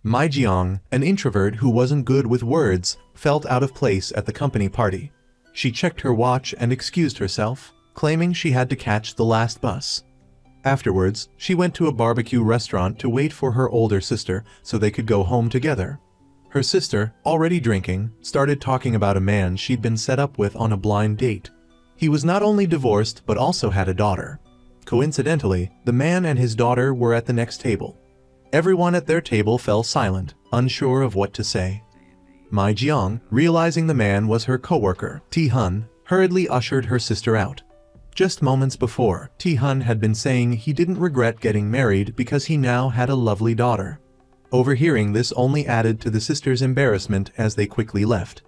Mai Jiang, an introvert who wasn't good with words, felt out of place at the company party. She checked her watch and excused herself, claiming she had to catch the last bus. Afterwards, she went to a barbecue restaurant to wait for her older sister so they could go home together. Her sister, already drinking, started talking about a man she'd been set up with on a blind date. He was not only divorced but also had a daughter. Coincidentally, the man and his daughter were at the next table. Everyone at their table fell silent, unsure of what to say. Mai Jiang, realizing the man was her coworker, Ti-hun, hurriedly ushered her sister out. Just moments before, Ti-hun had been saying he didn't regret getting married because he now had a lovely daughter. Overhearing this only added to the sisters' embarrassment as they quickly left.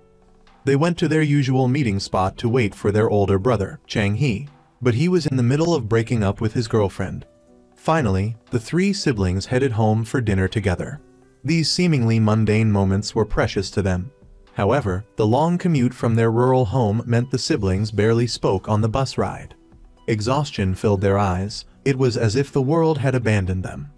They went to their usual meeting spot to wait for their older brother, Chang He, but he was in the middle of breaking up with his girlfriend. Finally, the three siblings headed home for dinner together. These seemingly mundane moments were precious to them. However, the long commute from their rural home meant the siblings barely spoke on the bus ride. Exhaustion filled their eyes. It was as if the world had abandoned them.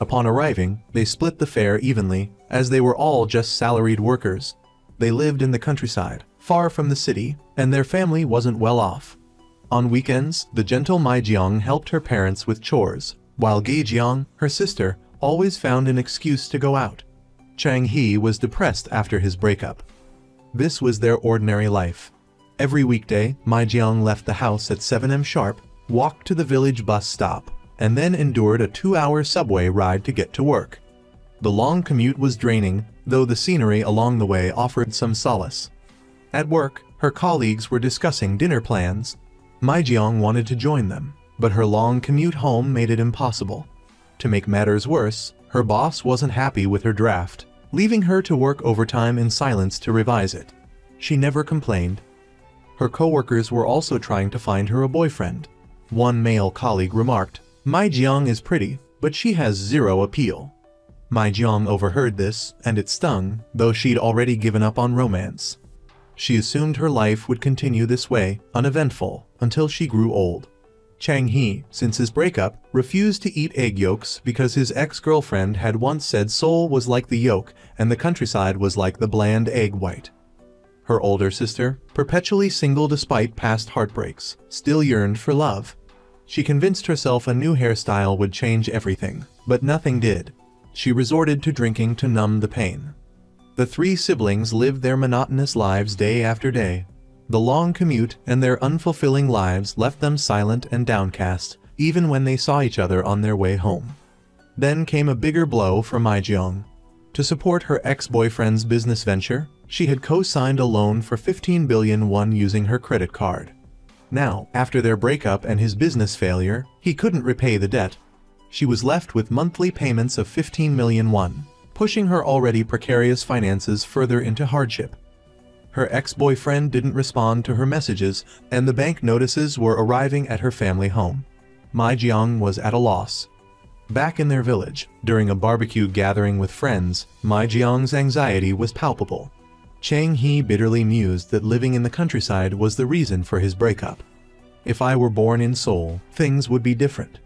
Upon arriving, they split the fare evenly, as they were all just salaried workers. They lived in the countryside, far from the city, and their family wasn't well off. On weekends, the gentle Mai Jiang helped her parents with chores, while Ge Jiang, her sister, always found an excuse to go out. Chang He was depressed after his breakup. This was their ordinary life. Every weekday, Mai Jiang left the house at 7 am sharp, walked to the village bus stop, and then endured a 2-hour subway ride to get to work. The long commute was draining, though the scenery along the way offered some solace. At work, her colleagues were discussing dinner plans. Mai Jiang wanted to join them, but her long commute home made it impossible. To make matters worse, her boss wasn't happy with her draft, leaving her to work overtime in silence to revise it. She never complained. Her coworkers were also trying to find her a boyfriend. One male colleague remarked, "Mai Jiang is pretty, but she has zero appeal." Mai Jiang overheard this, and it stung, though she'd already given up on romance. She assumed her life would continue this way, uneventful, until she grew old. Chang He, since his breakup, refused to eat egg yolks because his ex-girlfriend had once said Seoul was like the yolk and the countryside was like the bland egg white. Her older sister, perpetually single despite past heartbreaks, still yearned for love. She convinced herself a new hairstyle would change everything, but nothing did. She resorted to drinking to numb the pain. The three siblings lived their monotonous lives day after day. The long commute and their unfulfilling lives left them silent and downcast, even when they saw each other on their way home. Then came a bigger blow for Mai Jiang. To support her ex-boyfriend's business venture, she had co-signed a loan for 15 billion won using her credit card. Now, after their breakup and his business failure, he couldn't repay the debt. She was left with monthly payments of 15 million won, pushing her already precarious finances further into hardship. Her ex-boyfriend didn't respond to her messages, and the bank notices were arriving at her family home. Mai Jiang was at a loss. Back in their village, during a barbecue gathering with friends, Mai Jiang's anxiety was palpable. Chang He bitterly mused that living in the countryside was the reason for his breakup. "If I were born in Seoul, things would be different."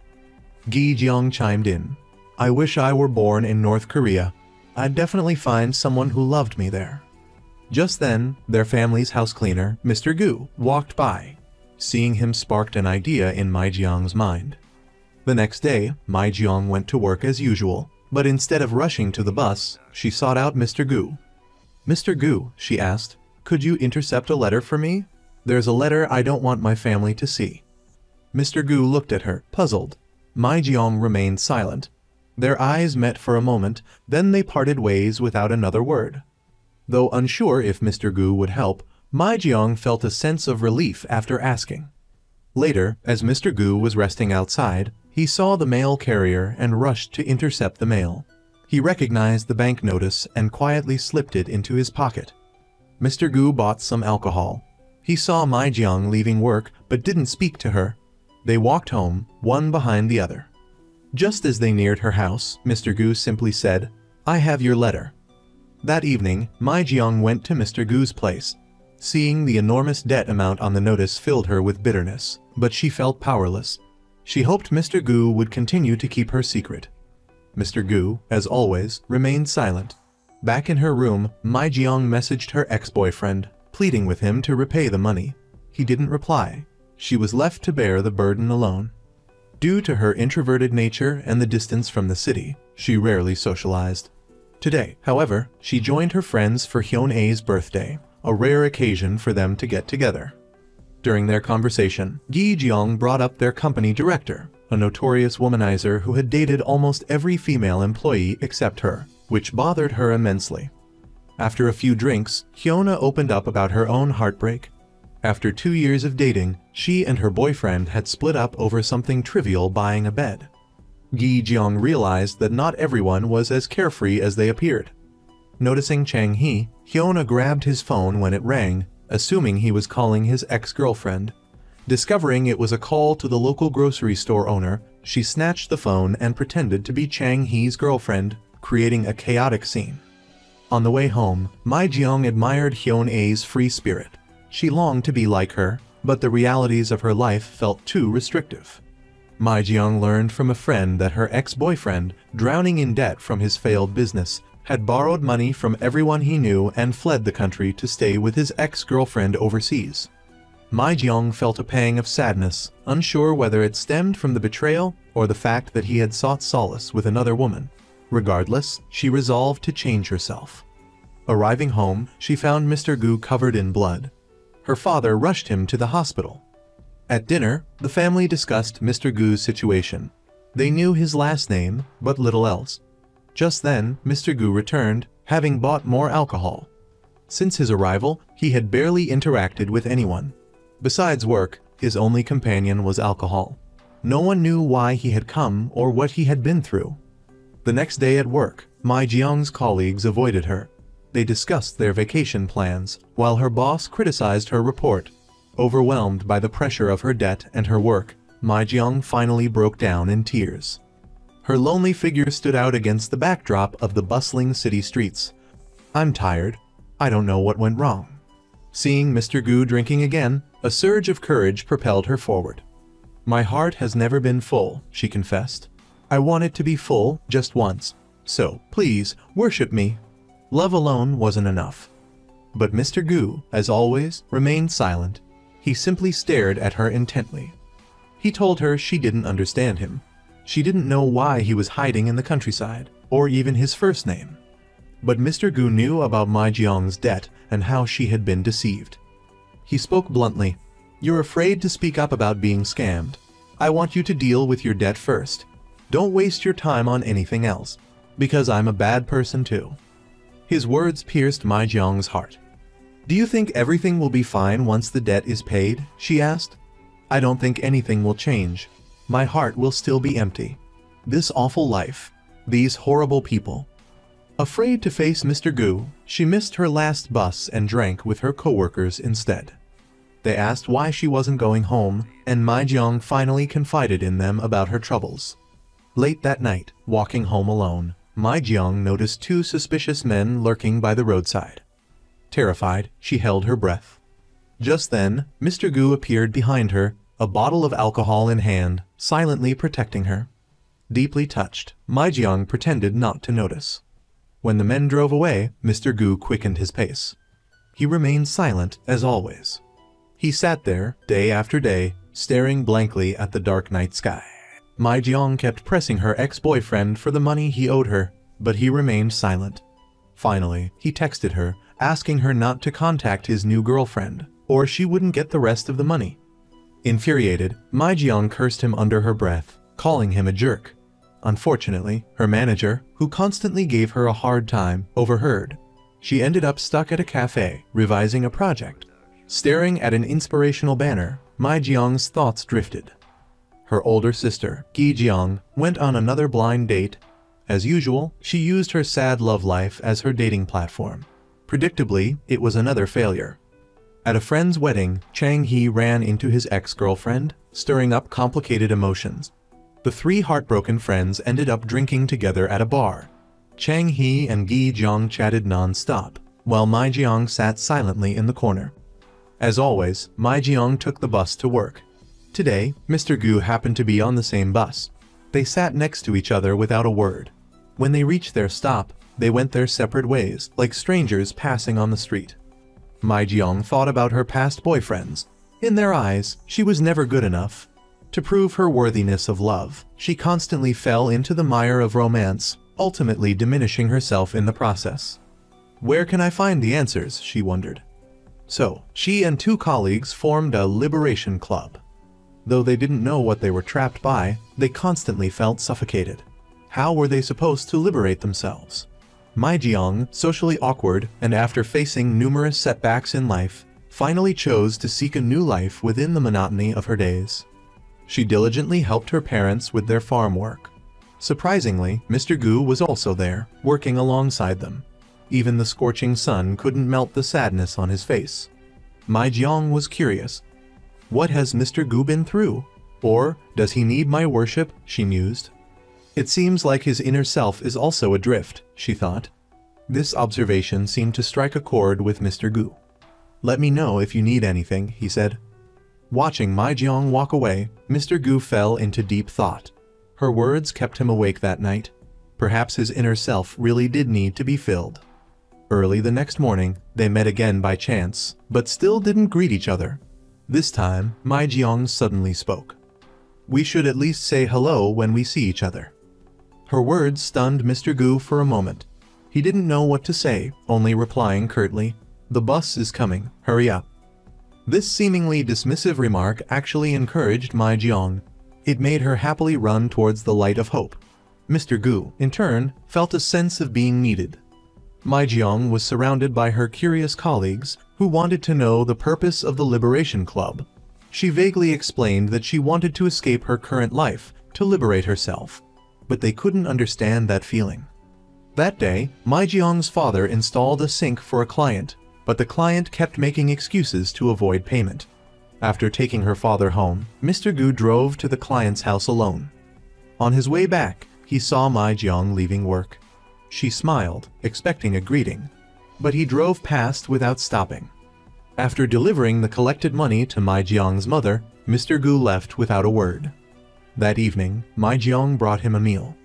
Ge Jiang chimed in. "I wish I were born in North Korea. I'd definitely find someone who loved me there." Just then, their family's house cleaner, Mr. Gu, walked by. Seeing him sparked an idea in Mai Jiang's mind. The next day, Mai Jiang went to work as usual, but instead of rushing to the bus, she sought out Mr. Gu. "Mr. Gu," she asked, "could you intercept a letter for me? There's a letter I don't want my family to see." Mr. Gu looked at her, puzzled. Mai Jiang remained silent. Their eyes met for a moment, then they parted ways without another word. Though unsure if Mr. Gu would help, Mai Jiang felt a sense of relief after asking. Later, as Mr. Gu was resting outside, he saw the mail carrier and rushed to intercept the mail. He recognized the bank notice and quietly slipped it into his pocket. Mr. Gu bought some alcohol. He saw Mai Jiang leaving work but didn't speak to her. They walked home, one behind the other. Just as they neared her house, Mr. Gu simply said, "I have your letter." That evening, Mai Jiang went to Mr. Gu's place. Seeing the enormous debt amount on the notice filled her with bitterness, but she felt powerless. She hoped Mr. Gu would continue to keep her secret. Mr. Gu, as always, remained silent. Back in her room, Mai Jiang messaged her ex-boyfriend, pleading with him to repay the money. He didn't reply. She was left to bear the burden alone. Due to her introverted nature and the distance from the city, she rarely socialized. Today, however, she joined her friends for Hyun-A's birthday, a rare occasion for them to get together. During their conversation, Gi Jiang brought up their company director, a notorious womanizer who had dated almost every female employee except her, which bothered her immensely. After a few drinks, Hyuna opened up about her own heartbreak. After 2 years of dating, she and her boyfriend had split up over something trivial, buying a bed. Gi Jiang realized that not everyone was as carefree as they appeared. Noticing Chang Hee, Hyuna grabbed his phone when it rang, assuming he was calling his ex-girlfriend. Discovering it was a call to the local grocery store owner, she snatched the phone and pretended to be Chang Hee's girlfriend, creating a chaotic scene. On the way home, Mai Jiang admired Hyun-A's free spirit. She longed to be like her, but the realities of her life felt too restrictive. Mai Jiang learned from a friend that her ex-boyfriend, drowning in debt from his failed business, had borrowed money from everyone he knew and fled the country to stay with his ex-girlfriend overseas. Mai Jiang felt a pang of sadness, unsure whether it stemmed from the betrayal or the fact that he had sought solace with another woman. Regardless, she resolved to change herself. Arriving home, she found Mr. Gu covered in blood. Her father rushed him to the hospital. At dinner, the family discussed Mr. Gu's situation. They knew his last name, but little else. Just then, Mr. Gu returned, having bought more alcohol. Since his arrival, he had barely interacted with anyone. Besides work, his only companion was alcohol. No one knew why he had come or what he had been through. The next day at work, Mai Jiang's colleagues avoided her. They discussed their vacation plans, while her boss criticized her report. Overwhelmed by the pressure of her debt and her work, Mai Jiang finally broke down in tears. Her lonely figure stood out against the backdrop of the bustling city streets. "I'm tired. I don't know what went wrong." Seeing Mr. Gu drinking again, a surge of courage propelled her forward. "My heart has never been full," she confessed. "I want it to be full just once. So, please, worship me." Love alone wasn't enough. But Mr. Gu, as always, remained silent. He simply stared at her intently. He told her she didn't understand him. She didn't know why he was hiding in the countryside, or even his first name. But Mr. Gu knew about Mai Jiang's debt and how she had been deceived. He spoke bluntly. "You're afraid to speak up about being scammed. I want you to deal with your debt first. Don't waste your time on anything else, because I'm a bad person too." His words pierced Mai Jiang's heart. "Do you think everything will be fine once the debt is paid?" she asked. "I don't think anything will change. My heart will still be empty. This awful life. These horrible people." Afraid to face Mr. Gu, she missed her last bus and drank with her coworkers instead. They asked why she wasn't going home, and Mai Jiang finally confided in them about her troubles. Late that night, walking home alone, Mai Jiang noticed 2 suspicious men lurking by the roadside. Terrified, she held her breath. Just then, Mr. Gu appeared behind her, a bottle of alcohol in hand, silently protecting her. Deeply touched, Mai Jiang pretended not to notice. When the men drove away, Mr. Gu quickened his pace. He remained silent, as always. He sat there, day after day, staring blankly at the dark night sky. Mai Jiang kept pressing her ex-boyfriend for the money he owed her, but he remained silent. Finally, he texted her, asking her not to contact his new girlfriend, or she wouldn't get the rest of the money. Infuriated, Mai Jiang cursed him under her breath, calling him a jerk. Unfortunately, her manager, who constantly gave her a hard time, overheard. She ended up stuck at a cafe, revising a project. Staring at an inspirational banner, Mai Jiang's thoughts drifted. Her older sister, Gi Jiang, went on another blind date. As usual, she used her sad love life as her dating platform. Predictably, it was another failure. At a friend's wedding, Chang Hee ran into his ex-girlfriend, stirring up complicated emotions. The 3 heartbroken friends ended up drinking together at a bar. Chang Hee and Gi Jiang chatted non-stop, while Mai Jiang sat silently in the corner. As always, Mai Jiang took the bus to work. Today, Mr. Gu happened to be on the same bus. They sat next to each other without a word. When they reached their stop, they went their separate ways, like strangers passing on the street. Mai Jiang thought about her past boyfriends. In their eyes, she was never good enough. To prove her worthiness of love, she constantly fell into the mire of romance, ultimately diminishing herself in the process. Where can I find the answers, she wondered. So, she and two colleagues formed a liberation club. Though they didn't know what they were trapped by, they constantly felt suffocated. How were they supposed to liberate themselves? Mai Jiang, socially awkward and after facing numerous setbacks in life, finally chose to seek a new life within the monotony of her days. She diligently helped her parents with their farm work. Surprisingly, Mr. Gu was also there, working alongside them. Even the scorching sun couldn't melt the sadness on his face. Mai Jiang was curious. What has Mr. Gu been through? Or, does he need my worship? She mused. It seems like his inner self is also adrift, she thought. This observation seemed to strike a chord with Mr. Gu. Let me know if you need anything, he said. Watching Mai Jiang walk away, Mr. Gu fell into deep thought. Her words kept him awake that night. Perhaps his inner self really did need to be filled. Early the next morning, they met again by chance, but still didn't greet each other. This time, Mai Jiang suddenly spoke. We should at least say hello when we see each other. Her words stunned Mr. Gu for a moment. He didn't know what to say, only replying curtly, "The bus is coming, hurry up." This seemingly dismissive remark actually encouraged Mai Jiang. It made her happily run towards the light of hope. Mr. Gu, in turn, felt a sense of being needed. Mai Jiang was surrounded by her curious colleagues who wanted to know the purpose of the Liberation Club. She vaguely explained that she wanted to escape her current life, to liberate herself. But they couldn't understand that feeling. That day, Mai Jiang's father installed a sink for a client, but the client kept making excuses to avoid payment. After taking her father home, Mr. Gu drove to the client's house alone. On his way back, he saw Mai Jiang leaving work. She smiled, expecting a greeting, but he drove past without stopping. After delivering the collected money to Mai Jiang's mother, Mr. Gu left without a word. That evening, Mai Jiang brought him a meal.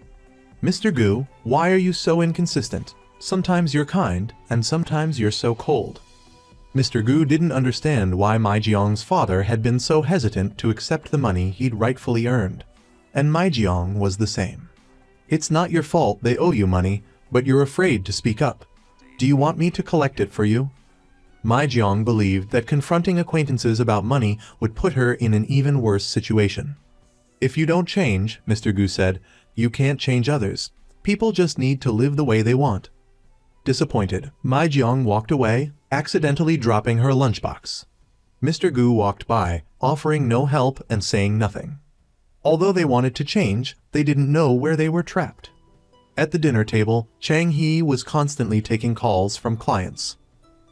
Mr. Gu, why are you so inconsistent? Sometimes you're kind, and sometimes you're so cold. Mr. Gu didn't understand why Mai Jiang's father had been so hesitant to accept the money he'd rightfully earned. And Mai Jiang was the same. It's not your fault they owe you money, but you're afraid to speak up. Do you want me to collect it for you? Mai Jiang believed that confronting acquaintances about money would put her in an even worse situation. If you don't change, Mr. Gu said, you can't change others. People just need to live the way they want. Disappointed, Mai Jiang walked away, accidentally dropping her lunchbox. Mr. Gu walked by, offering no help and saying nothing. Although they wanted to change, they didn't know where they were trapped. At the dinner table, Chang He was constantly taking calls from clients.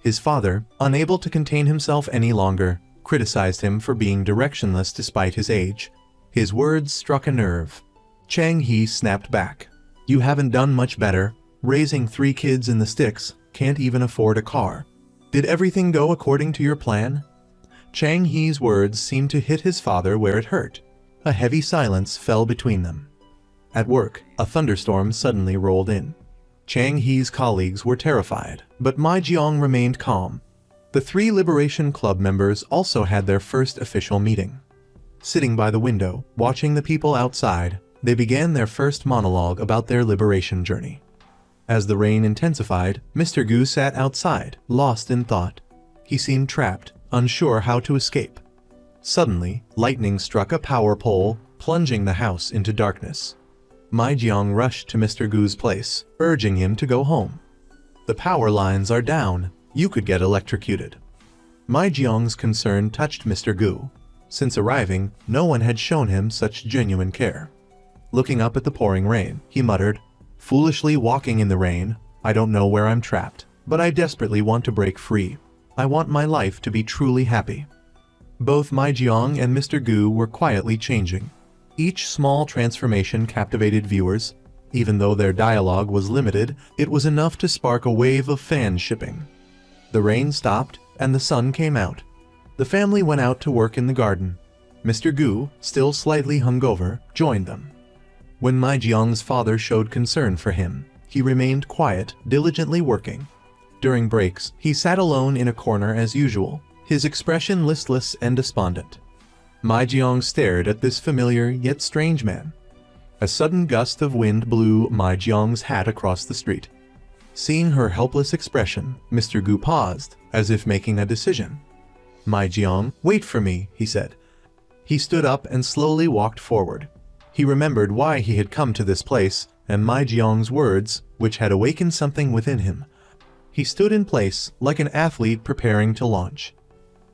His father, unable to contain himself any longer, criticized him for being directionless despite his age. His words struck a nerve. Chang He snapped back. You haven't done much better. Raising 3 kids in the sticks, can't even afford a car. Did everything go according to your plan? Chang He's words seemed to hit his father where it hurt. A heavy silence fell between them. At work, a thunderstorm suddenly rolled in. Chang He's colleagues were terrified, but Mai Jiang remained calm. The 3 Liberation Club members also had their first official meeting. Sitting by the window, watching the people outside, they began their first monologue about their liberation journey. As the rain intensified, Mr. Gu sat outside, lost in thought. He seemed trapped, unsure how to escape. Suddenly, lightning struck a power pole, plunging the house into darkness. Mai Jiang rushed to Mr. Gu's place, urging him to go home. The power lines are down. You could get electrocuted. Mai Jiang's concern touched Mr. Gu. Since arriving, no one had shown him such genuine care. Looking up at the pouring rain, he muttered, foolishly walking in the rain, I don't know where I'm trapped, but I desperately want to break free. I want my life to be truly happy. Both Mai Jiang and Mr. Gu were quietly changing. Each small transformation captivated viewers. Even though their dialogue was limited, it was enough to spark a wave of fan shipping. The rain stopped, and the sun came out. The family went out to work in the garden. Mr. Gu, still slightly hungover, joined them. When Mai Jiang's father showed concern for him, he remained quiet, diligently working. During breaks, he sat alone in a corner as usual, his expression listless and despondent. Mai Jiang stared at this familiar yet strange man. A sudden gust of wind blew Mai Jiang's hat across the street. Seeing her helpless expression, Mr. Gu paused, as if making a decision. "Mai Jiang, wait for me," he said. He stood up and slowly walked forward. He remembered why he had come to this place, and Mai Jiang's words, which had awakened something within him. He stood in place, like an athlete preparing to launch.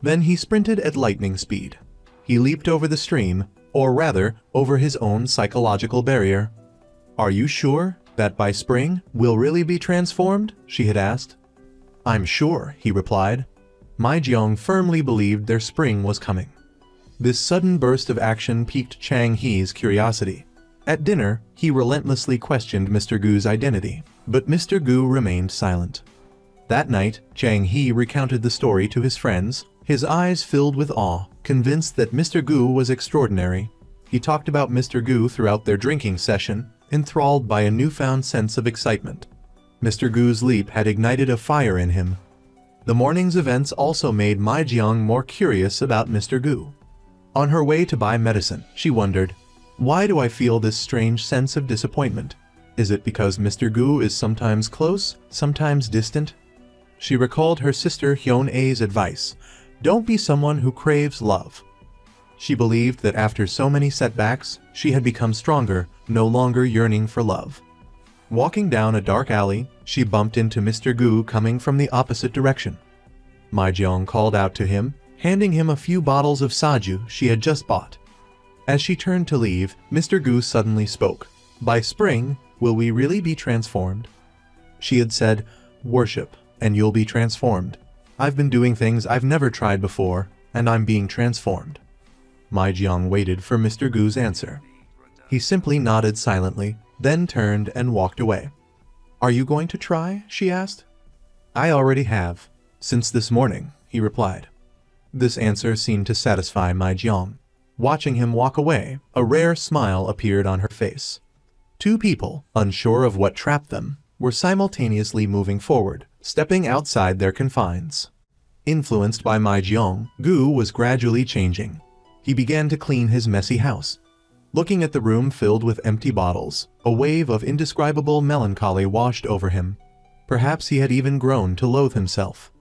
Then he sprinted at lightning speed. He leaped over the stream, or rather, over his own psychological barrier. "Are you sure that by spring we'll really be transformed?" she had asked. "I'm sure," he replied. Mai Jiang firmly believed their spring was coming. This sudden burst of action piqued Chang He's curiosity. At dinner, he relentlessly questioned Mr. Gu's identity, but Mr. Gu remained silent. That night, Chang He recounted the story to his friends, his eyes filled with awe, convinced that Mr. Gu was extraordinary. He talked about Mr. Gu throughout their drinking session, enthralled by a newfound sense of excitement. Mr. Gu's leap had ignited a fire in him. The morning's events also made Mai Jiang more curious about Mr. Gu. On her way to buy medicine, she wondered, "Why do I feel this strange sense of disappointment? Is it because Mr. Gu is sometimes close, sometimes distant?" She recalled her sister Hyun-A's advice, "Don't be someone who craves love." She believed that after so many setbacks, she had become stronger, no longer yearning for love. Walking down a dark alley, she bumped into Mr. Gu coming from the opposite direction. Mai Jiang called out to him, handing him a few bottles of saju she had just bought. As she turned to leave, Mr. Gu suddenly spoke. "By spring, will we really be transformed?" She had said, "Worship, and you'll be transformed. I've been doing things I've never tried before, and I'm being transformed." Mai Jiang waited for Mr. Gu's answer. He simply nodded silently, then turned and walked away. "Are you going to try?" she asked. "I already have. Since this morning," he replied. This answer seemed to satisfy Mai Jiang. Watching him walk away, a rare smile appeared on her face. Two people, unsure of what trapped them, were simultaneously moving forward, stepping outside their confines. Influenced by Mai Jiang, Gu was gradually changing. He began to clean his messy house. Looking at the room filled with empty bottles, a wave of indescribable melancholy washed over him. Perhaps he had even grown to loathe himself.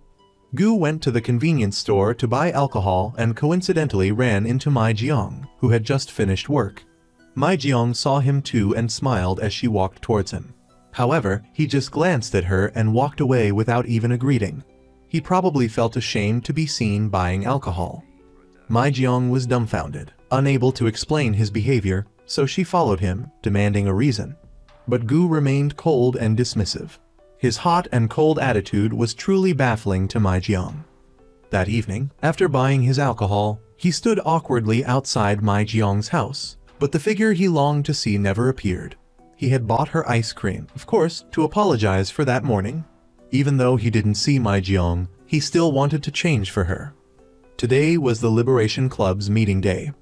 Gu went to the convenience store to buy alcohol and coincidentally ran into Mai Jiang, who had just finished work. Mai Jiang saw him too and smiled as she walked towards him. However, he just glanced at her and walked away without even a greeting. He probably felt ashamed to be seen buying alcohol. Mai Jiang was dumbfounded, unable to explain his behavior, so she followed him, demanding a reason. But Gu remained cold and dismissive. His hot and cold attitude was truly baffling to Mai Jiang. That evening, after buying his alcohol, he stood awkwardly outside Mai Jiang's house, but the figure he longed to see never appeared. He had bought her ice cream, of course, to apologize for that morning. Even though he didn't see Mai Jiang, he still wanted to change for her. Today was the Liberation Club's meeting day.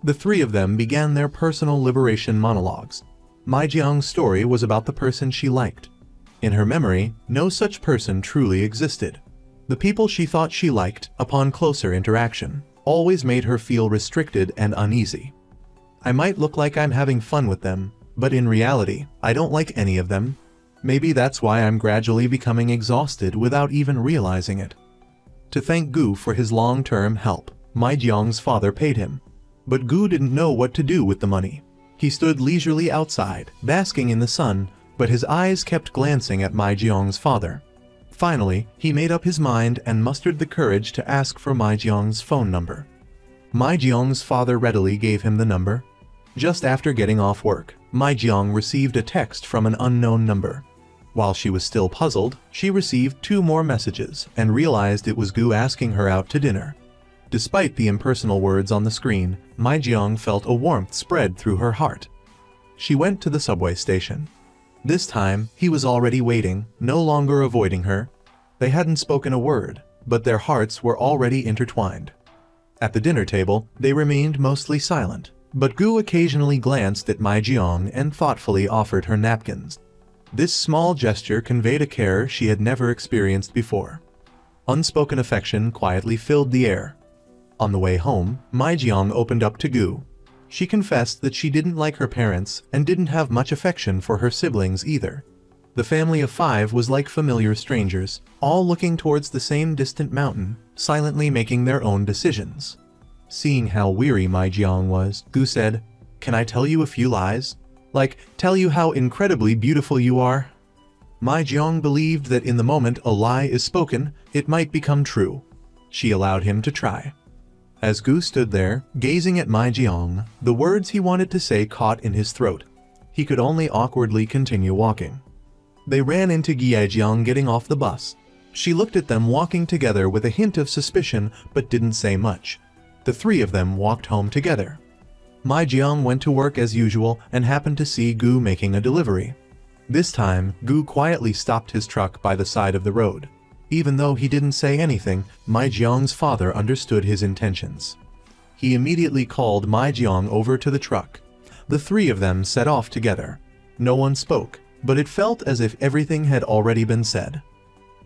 The three of them began their personal liberation monologues. Mai Jiang's story was about the person she liked. In her memory, no such person truly existed. The people she thought she liked, upon closer interaction, always made her feel restricted and uneasy. "I might look like I'm having fun with them, but in reality, I don't like any of them. Maybe that's why I'm gradually becoming exhausted without even realizing it." To thank Gu for his long-term help, Mai Jiang's father paid him. But Gu didn't know what to do with the money. He stood leisurely outside, basking in the sun, but his eyes kept glancing at Mai Jiang's father. Finally, he made up his mind and mustered the courage to ask for Mai Jiang's phone number. Mai Jiang's father readily gave him the number. Just after getting off work, Mai Jiang received a text from an unknown number. While she was still puzzled, she received 2 more messages and realized it was Gu asking her out to dinner. Despite the impersonal words on the screen, Mai Jiang felt a warmth spread through her heart. She went to the subway station. This time, he was already waiting, no longer avoiding her. They hadn't spoken a word, but their hearts were already intertwined. At the dinner table, they remained mostly silent. But Gu occasionally glanced at Mai Jiang and thoughtfully offered her napkins. This small gesture conveyed a care she had never experienced before. Unspoken affection quietly filled the air. On the way home, Mai Jiang opened up to Gu. She confessed that she didn't like her parents and didn't have much affection for her siblings either. The family of 5 was like familiar strangers, all looking towards the same distant mountain, silently making their own decisions. Seeing how weary Mai Jiang was, Gu said, "Can I tell you a few lies? Like, tell you how incredibly beautiful you are?" Mai Jiang believed that in the moment a lie is spoken, it might become true. She allowed him to try. As Gu stood there, gazing at Mai Jiang, the words he wanted to say caught in his throat. He could only awkwardly continue walking. They ran into Jiang getting off the bus. She looked at them walking together with a hint of suspicion but didn't say much. The 3 of them walked home together. Mai Jiang went to work as usual and happened to see Gu making a delivery. This time, Gu quietly stopped his truck by the side of the road. Even though he didn't say anything, Mai Jiang's father understood his intentions. He immediately called Mai Jiang over to the truck. The 3 of them set off together. No one spoke, but it felt as if everything had already been said.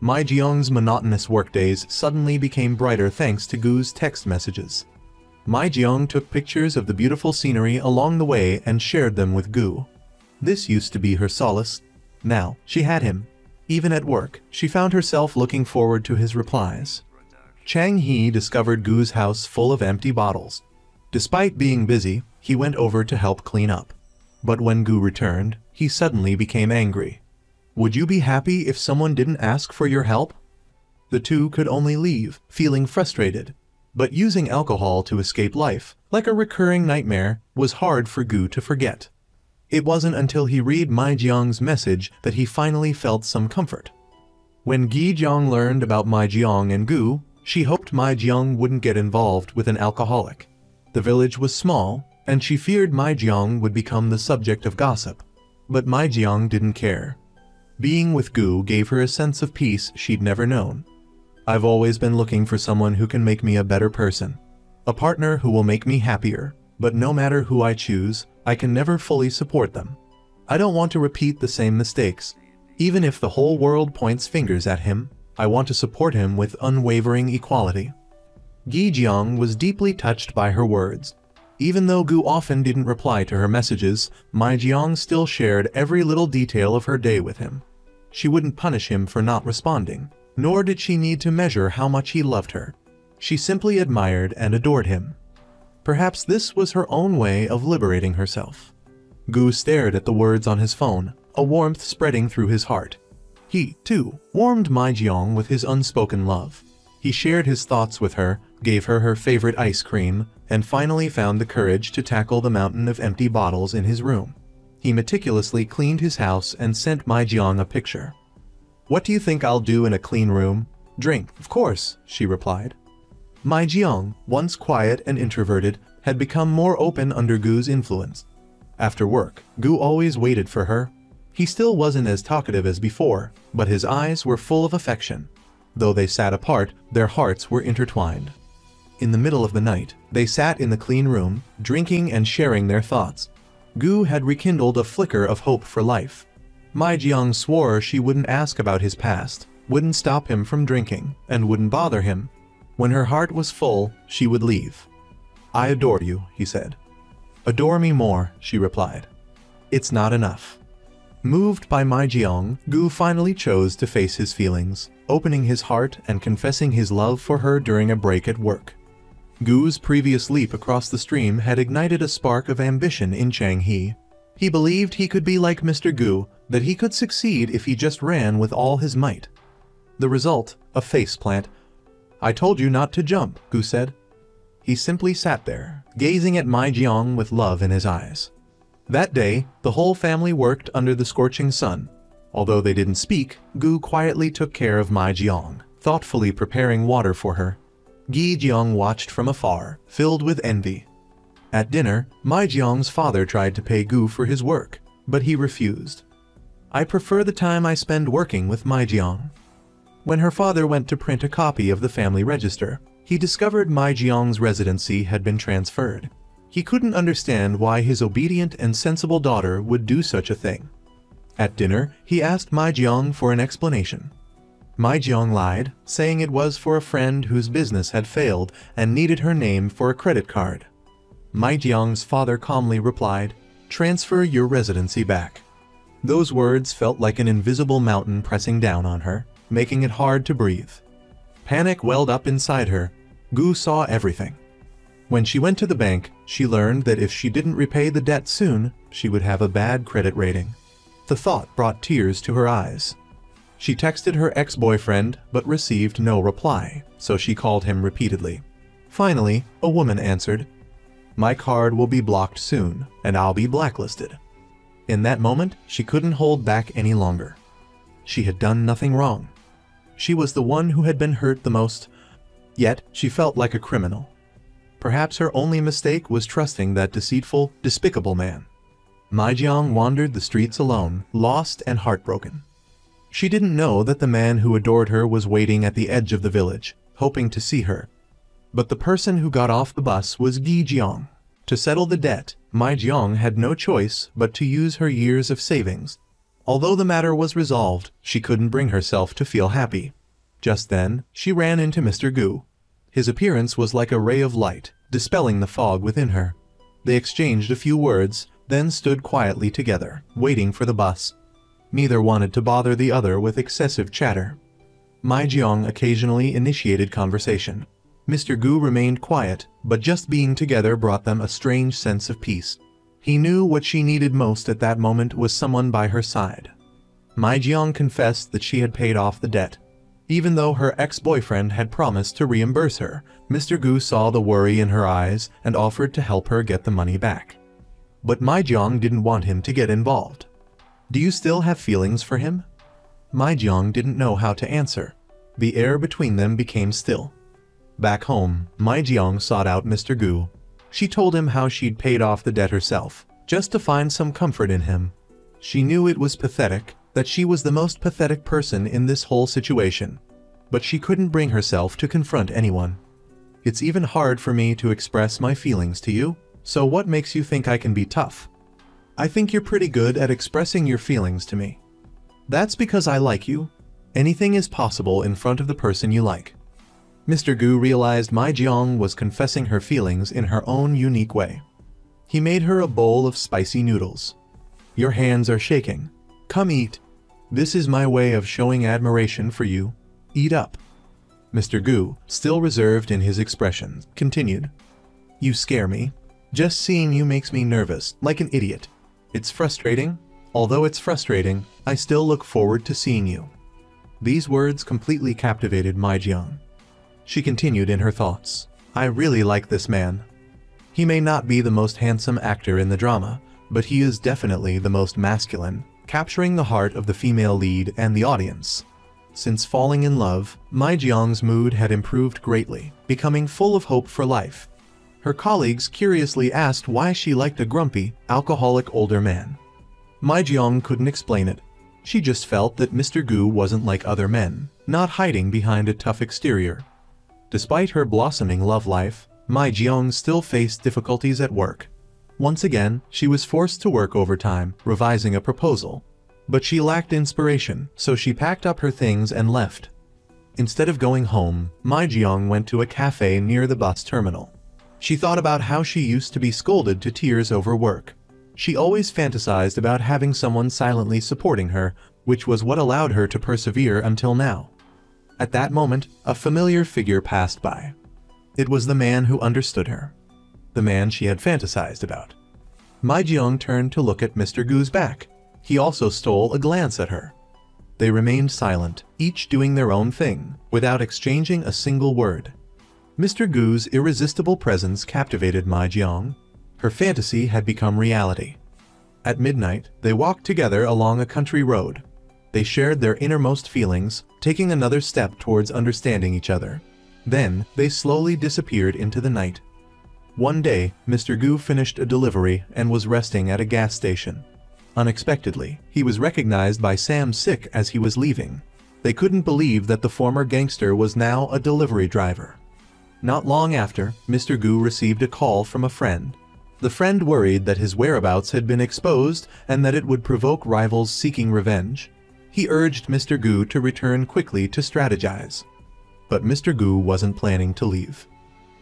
Mai Jiang's monotonous workdays suddenly became brighter thanks to Gu's text messages. Mai Jiang took pictures of the beautiful scenery along the way and shared them with Gu. This used to be her solace. Now, she had him. Even at work, she found herself looking forward to his replies. Chang He discovered Gu's house full of empty bottles. Despite being busy, he went over to help clean up. But when Gu returned, he suddenly became angry. "Would you be happy if someone didn't ask for your help?" The 2 could only leave, feeling frustrated. But using alcohol to escape life, like a recurring nightmare, was hard for Gu to forget. It wasn't until he read Mai Jiang's message that he finally felt some comfort. When Jiang learned about Mai Jiang and Gu, she hoped Mai Jiang wouldn't get involved with an alcoholic. The village was small, and she feared Mai Jiang would become the subject of gossip. But Mai Jiang didn't care. Being with Gu gave her a sense of peace she'd never known. "I've always been looking for someone who can make me a better person. A partner who will make me happier, but no matter who I choose, I can never fully support them. I don't want to repeat the same mistakes. Even if the whole world points fingers at him, I want to support him with unwavering equality." Jiang was deeply touched by her words. Even though Gu often didn't reply to her messages, Mai Jiang still shared every little detail of her day with him. She wouldn't punish him for not responding, nor did she need to measure how much he loved her. She simply admired and adored him. Perhaps this was her own way of liberating herself. Gu stared at the words on his phone, a warmth spreading through his heart. He, too, warmed Mai Jiang with his unspoken love. He shared his thoughts with her, gave her her favorite ice cream, and finally found the courage to tackle the mountain of empty bottles in his room. He meticulously cleaned his house and sent Mai Jiang a picture. "What do you think I'll do in a clean room?" "Drink, of course," she replied. Mai Jiang, once quiet and introverted, had become more open under Gu's influence. After work, Gu always waited for her. He still wasn't as talkative as before, but his eyes were full of affection. Though they sat apart, their hearts were intertwined. In the middle of the night, they sat in the clean room, drinking and sharing their thoughts. Gu had rekindled a flicker of hope for life. Mai Jiang swore she wouldn't ask about his past, wouldn't stop him from drinking, and wouldn't bother him. When her heart was full, she would leave. "I adore you," he said. "Adore me more," she replied. "It's not enough." Moved by Mai Jiang, Gu finally chose to face his feelings, opening his heart and confessing his love for her during a break at work. Gu's previous leap across the stream had ignited a spark of ambition in Chang He. He believed he could be like Mr. Gu, that he could succeed if he just ran with all his might. The result, a faceplant. "I told you not to jump," Gu said. He simply sat there, gazing at Mai Jiang with love in his eyes. That day, the whole family worked under the scorching sun. Although they didn't speak, Gu quietly took care of Mai Jiang, thoughtfully preparing water for her. Jiang watched from afar, filled with envy. At dinner, Mai Jiang's father tried to pay Gu for his work, but he refused. "I prefer the time I spend working with Mai Jiang." When her father went to print a copy of the family register, he discovered Mai Jiang's residency had been transferred. He couldn't understand why his obedient and sensible daughter would do such a thing. At dinner, he asked Mai Jiang for an explanation. Mai Jiang lied, saying it was for a friend whose business had failed and needed her name for a credit card. Mai Jiang's father calmly replied, "Transfer your residency back." Those words felt like an invisible mountain pressing down on her, making it hard to breathe. Panic welled up inside her. Gu saw everything. When she went to the bank, she learned that if she didn't repay the debt soon, she would have a bad credit rating. The thought brought tears to her eyes. She texted her ex-boyfriend but received no reply, so she called him repeatedly. Finally, a woman answered, "My card will be blocked soon, and I'll be blacklisted." In that moment, she couldn't hold back any longer. She had done nothing wrong. She was the one who had been hurt the most, yet she felt like a criminal. Perhaps her only mistake was trusting that deceitful, despicable man. Mai Jiang wandered the streets alone, lost and heartbroken. She didn't know that the man who adored her was waiting at the edge of the village, hoping to see her. But the person who got off the bus was Gi Jiang. To settle the debt, Mai Jiang had no choice but to use her years of savings. Although the matter was resolved, she couldn't bring herself to feel happy. Just then, she ran into Mr. Gu. His appearance was like a ray of light, dispelling the fog within her. They exchanged a few words, then stood quietly together, waiting for the bus. Neither wanted to bother the other with excessive chatter. Mai Jiang occasionally initiated conversation. Mr. Gu remained quiet, but just being together brought them a strange sense of peace. He knew what she needed most at that moment was someone by her side. Mai Jiang confessed that she had paid off the debt. Even though her ex-boyfriend had promised to reimburse her, Mr. Gu saw the worry in her eyes and offered to help her get the money back. But Mai Jiang didn't want him to get involved. "Do you still have feelings for him?" Mai Jiang didn't know how to answer. The air between them became still. Back home, Mai Jiang sought out Mr. Gu. She told him how she'd paid off the debt herself, just to find some comfort in him. She knew it was pathetic, that she was the most pathetic person in this whole situation. But she couldn't bring herself to confront anyone. "It's even hard for me to express my feelings to you, so what makes you think I can be tough?" "I think you're pretty good at expressing your feelings to me." "That's because I like you. Anything is possible in front of the person you like." Mr. Gu realized Mai Jiang was confessing her feelings in her own unique way. He made her a bowl of spicy noodles. "Your hands are shaking. Come eat. This is my way of showing admiration for you. Eat up." Mr. Gu, still reserved in his expression, continued, "You scare me. Just seeing you makes me nervous, like an idiot. It's frustrating. Although it's frustrating, I still look forward to seeing you." These words completely captivated Mai Jiang. She continued in her thoughts, "I really like this man. He may not be the most handsome actor in the drama, but he is definitely the most masculine, capturing the heart of the female lead and the audience." Since falling in love, Mai Jiang's mood had improved greatly, becoming full of hope for life. Her colleagues curiously asked why she liked a grumpy, alcoholic older man. Mai Jiang couldn't explain it. She just felt that Mr. Gu wasn't like other men, not hiding behind a tough exterior. Despite her blossoming love life, Mai Jiang still faced difficulties at work. Once again, she was forced to work overtime, revising a proposal. But she lacked inspiration, so she packed up her things and left. Instead of going home, Mai Jiang went to a cafe near the bus terminal. She thought about how she used to be scolded to tears over work. She always fantasized about having someone silently supporting her, which was what allowed her to persevere until now. At that moment, a familiar figure passed by. It was the man who understood her. The man she had fantasized about. Mai Jiang turned to look at Mr. Gu's back. He also stole a glance at her. They remained silent, each doing their own thing, without exchanging a single word. Mr. Gu's irresistible presence captivated Mai Jiang. Her fantasy had become reality. At midnight, they walked together along a country road. They shared their innermost feelings, taking another step towards understanding each other. Then, they slowly disappeared into the night. One day, Mr. Gu finished a delivery and was resting at a gas station. Unexpectedly, he was recognized by Sam Sick as he was leaving. They couldn't believe that the former gangster was now a delivery driver. Not long after, Mr. Gu received a call from a friend. The friend worried that his whereabouts had been exposed and that it would provoke rivals seeking revenge. He urged Mr. Gu to return quickly to strategize. But Mr. Gu wasn't planning to leave.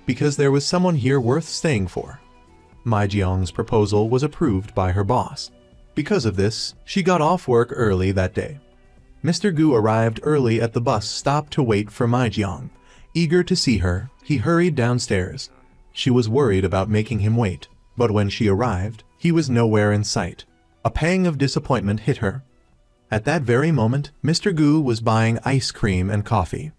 Because there was someone here worth staying for. Mai Jiang's proposal was approved by her boss. Because of this, she got off work early that day. Mr. Gu arrived early at the bus stop to wait for Mai Jiang. Eager to see her, he hurried downstairs. She was worried about making him wait, but when she arrived, he was nowhere in sight. A pang of disappointment hit her. At that very moment, Mr. Gu was buying ice cream and coffee.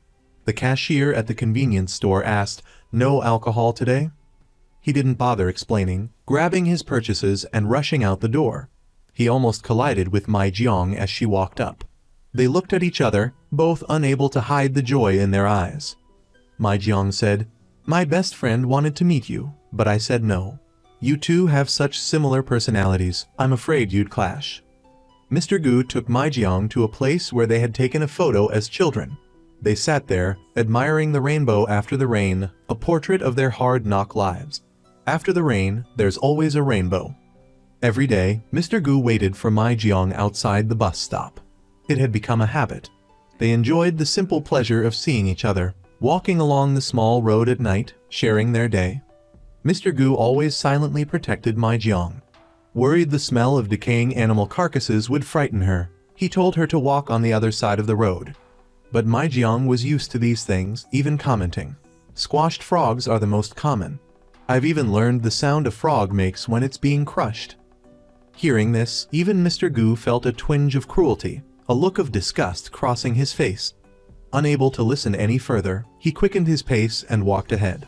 The cashier at the convenience store asked, "No alcohol today?" He didn't bother explaining, grabbing his purchases and rushing out the door. He almost collided with Mai Jiang as she walked up. They looked at each other, both unable to hide the joy in their eyes. Mai Jiang said, "My best friend wanted to meet you, but I said no. You two have such similar personalities, I'm afraid you'd clash." Mr. Gu took Mai Jiang to a place where they had taken a photo as children. They sat there, admiring the rainbow after the rain, a portrait of their hard-knock lives. After the rain, there's always a rainbow. Every day, Mr. Gu waited for Mai Jiang outside the bus stop. It had become a habit. They enjoyed the simple pleasure of seeing each other, walking along the small road at night, sharing their day. Mr. Gu always silently protected Mai Jiang. Worried the smell of decaying animal carcasses would frighten her, he told her to walk on the other side of the road. But Mai Jiang was used to these things, even commenting, "Squashed frogs are the most common. I've even learned the sound a frog makes when it's being crushed." Hearing this, even Mr. Gu felt a twinge of cruelty, a look of disgust crossing his face. Unable to listen any further, he quickened his pace and walked ahead.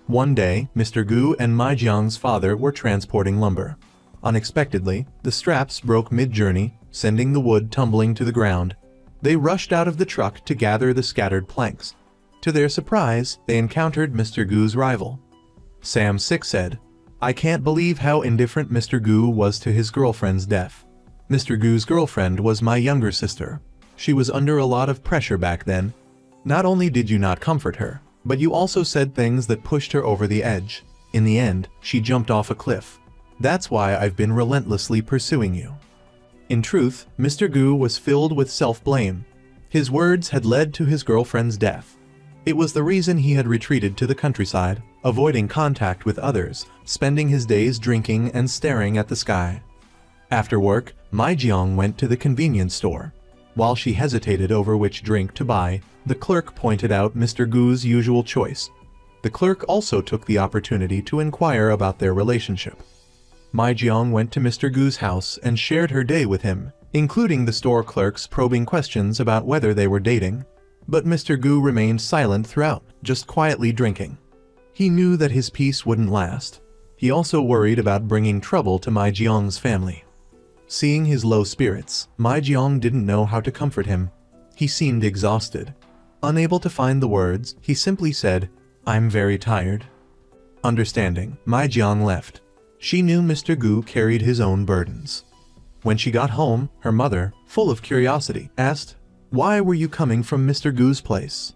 One day, Mr. Gu and Mai Jiang's father were transporting lumber. Unexpectedly, the straps broke mid-journey, sending the wood tumbling to the ground. They rushed out of the truck to gather the scattered planks. To their surprise, they encountered Mr. Gu's rival. Sam Sick said, "I can't believe how indifferent Mr. Gu was to his girlfriend's death. Mr. Gu's girlfriend was my younger sister. She was under a lot of pressure back then. Not only did you not comfort her, but you also said things that pushed her over the edge. In the end, she jumped off a cliff. That's why I've been relentlessly pursuing you." In truth, Mr. Gu was filled with self-blame. His words had led to his girlfriend's death. It was the reason he had retreated to the countryside, avoiding contact with others, spending his days drinking and staring at the sky. After work, Mai Jiang went to the convenience store. While she hesitated over which drink to buy, the clerk pointed out Mr. Gu's usual choice. The clerk also took the opportunity to inquire about their relationship. Mai Jiang went to Mr. Gu's house and shared her day with him, including the store clerk's probing questions about whether they were dating. But Mr. Gu remained silent throughout, just quietly drinking. He knew that his peace wouldn't last. He also worried about bringing trouble to Mai Jiang's family. Seeing his low spirits, Mai Jiang didn't know how to comfort him. He seemed exhausted. Unable to find the words, he simply said, "I'm very tired." Understanding, Mai Jiang left. She knew Mr. Gu carried his own burdens. When she got home, her mother, full of curiosity, asked, "Why were you coming from Mr. Gu's place?"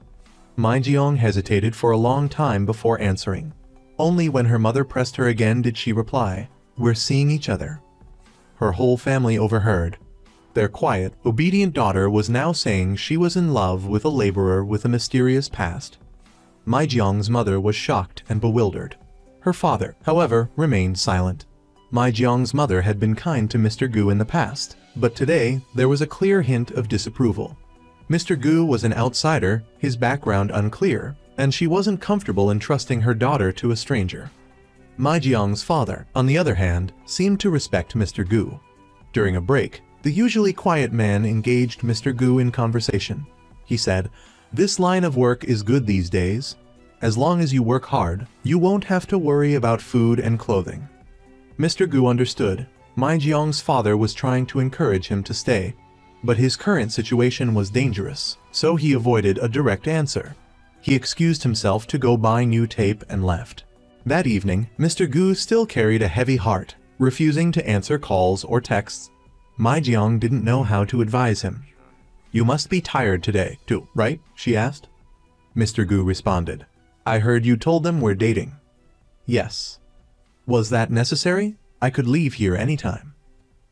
Mai Jiang hesitated for a long time before answering. Only when her mother pressed her again did she reply, "We're seeing each other." Her whole family overheard. Their quiet, obedient daughter was now saying she was in love with a laborer with a mysterious past. Mai Jiang's mother was shocked and bewildered. Her father, however, remained silent. Mai Jiang's mother had been kind to Mr. Gu in the past, but today there was a clear hint of disapproval. Mr. Gu was an outsider, his background unclear, and she wasn't comfortable entrusting her daughter to a stranger. Mai Jiang's father, on the other hand, seemed to respect Mr. Gu. During a break, the usually quiet man engaged Mr. Gu in conversation. He said, "This line of work is good these days. As long as you work hard, you won't have to worry about food and clothing." Mr. Gu understood. Mai Jiang's father was trying to encourage him to stay. But his current situation was dangerous, so he avoided a direct answer. He excused himself to go buy new tape and left. That evening, Mr. Gu still carried a heavy heart, refusing to answer calls or texts. Mai Jiang didn't know how to advise him. "You must be tired today, too, right?" she asked. Mr. Gu responded, "I heard you told them we're dating." "Yes." Was that necessary? I could leave here anytime.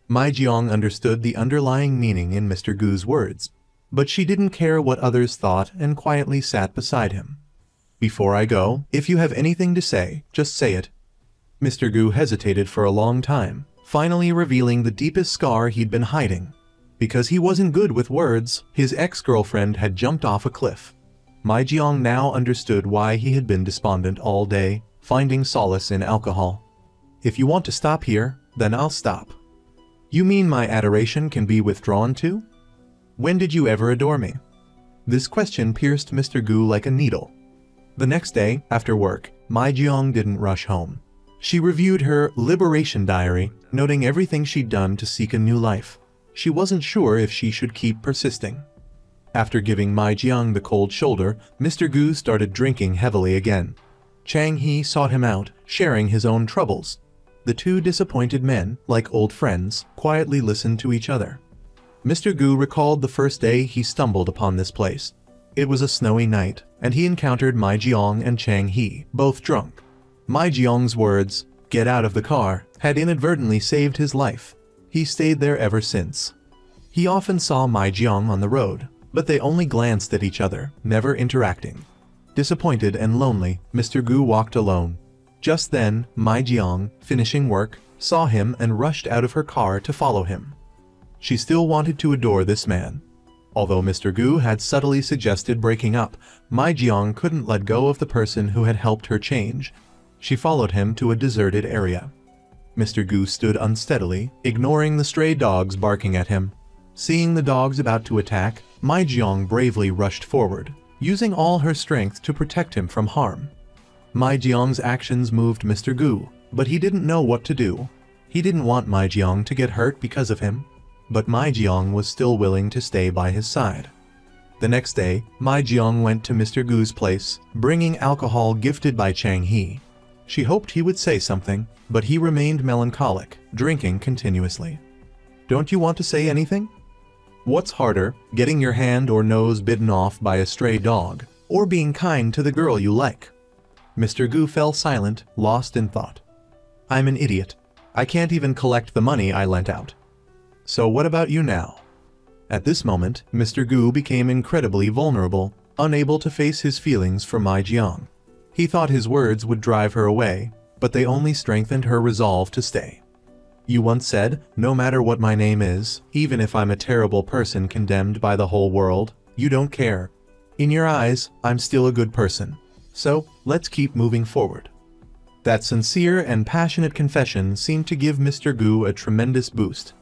Mai Jiang understood the underlying meaning in Mr. Gu's words, but she didn't care what others thought and quietly sat beside him. Before I go, if you have anything to say, just say it. Mr. Gu hesitated for a long time, finally revealing the deepest scar he'd been hiding. Because he wasn't good with words, his ex-girlfriend had jumped off a cliff. Mai Jiang now understood why he had been despondent all day, finding solace in alcohol. If you want to stop here, then I'll stop. You mean my adoration can be withdrawn too? When did you ever adore me? This question pierced Mr. Gu like a needle. The next day, after work, Mai Jiang didn't rush home. She reviewed her liberation diary, noting everything she'd done to seek a new life. She wasn't sure if she should keep persisting. After giving Mai Jiang the cold shoulder, Mr. Gu started drinking heavily again. Chang He sought him out, sharing his own troubles. The two disappointed men, like old friends, quietly listened to each other. Mr. Gu recalled the first day he stumbled upon this place. It was a snowy night, and he encountered Mai Jiang and Chang He, both drunk. Mai Jiang's words, "Get out of the car," had inadvertently saved his life. He stayed there ever since. He often saw Mai Jiang on the road, but they only glanced at each other, never interacting. Disappointed and lonely, Mr. Gu walked alone. Just then, Mai Jiang, finishing work, saw him and rushed out of her car to follow him. She still wanted to adore this man. Although Mr. Gu had subtly suggested breaking up, Mai Jiang couldn't let go of the person who had helped her change. She followed him to a deserted area. Mr. Gu stood unsteadily, ignoring the stray dogs barking at him. Seeing the dogs about to attack, Mai Jiang bravely rushed forward, using all her strength to protect him from harm. Mai Jiang's actions moved Mr. Gu, but he didn't know what to do. He didn't want Mai Jiang to get hurt because of him, but Mai Jiang was still willing to stay by his side. The next day, Mai Jiang went to Mr. Gu's place, bringing alcohol gifted by Chang He. She hoped he would say something, but he remained melancholic, drinking continuously. Don't you want to say anything? What's harder, getting your hand or nose bitten off by a stray dog, or being kind to the girl you like? Mr. Gu fell silent, lost in thought. I'm an idiot. I can't even collect the money I lent out. So what about you now? At this moment, Mr. Gu became incredibly vulnerable, unable to face his feelings for Mai Jiang. He thought his words would drive her away, but they only strengthened her resolve to stay. You once said, no matter what my name is, even if I'm a terrible person condemned by the whole world, you don't care. In your eyes, I'm still a good person. So, let's keep moving forward. That sincere and passionate confession seemed to give Mr. Gu a tremendous boost.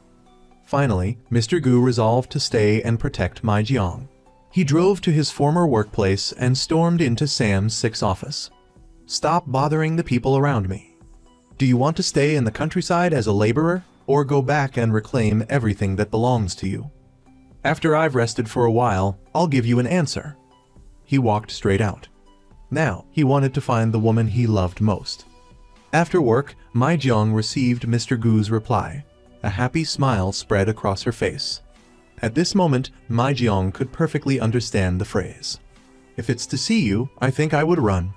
Finally, Mr. Gu resolved to stay and protect Mai Jiang. He drove to his former workplace and stormed into Sam's 6th office. Stop bothering the people around me. Do you want to stay in the countryside as a laborer, or go back and reclaim everything that belongs to you? After I've rested for a while, I'll give you an answer. He walked straight out. Now, he wanted to find the woman he loved most. After work, Mai Jiang received Mr. Gu's reply. A happy smile spread across her face. At this moment, Mai Jiang could perfectly understand the phrase. If it's to see you, I think I would run.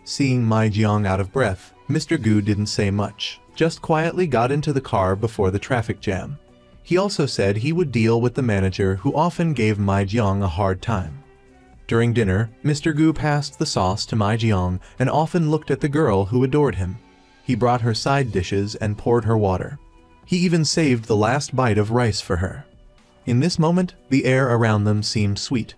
Seeing Mai Jiang out of breath, Mr. Gu didn't say much, just quietly got into the car before the traffic jam. He also said he would deal with the manager who often gave Mai Jiang a hard time. During dinner, Mr. Gu passed the sauce to Mai Jiang and often looked at the girl who adored him. He brought her side dishes and poured her water. He even saved the last bite of rice for her. In this moment, the air around them seemed sweet.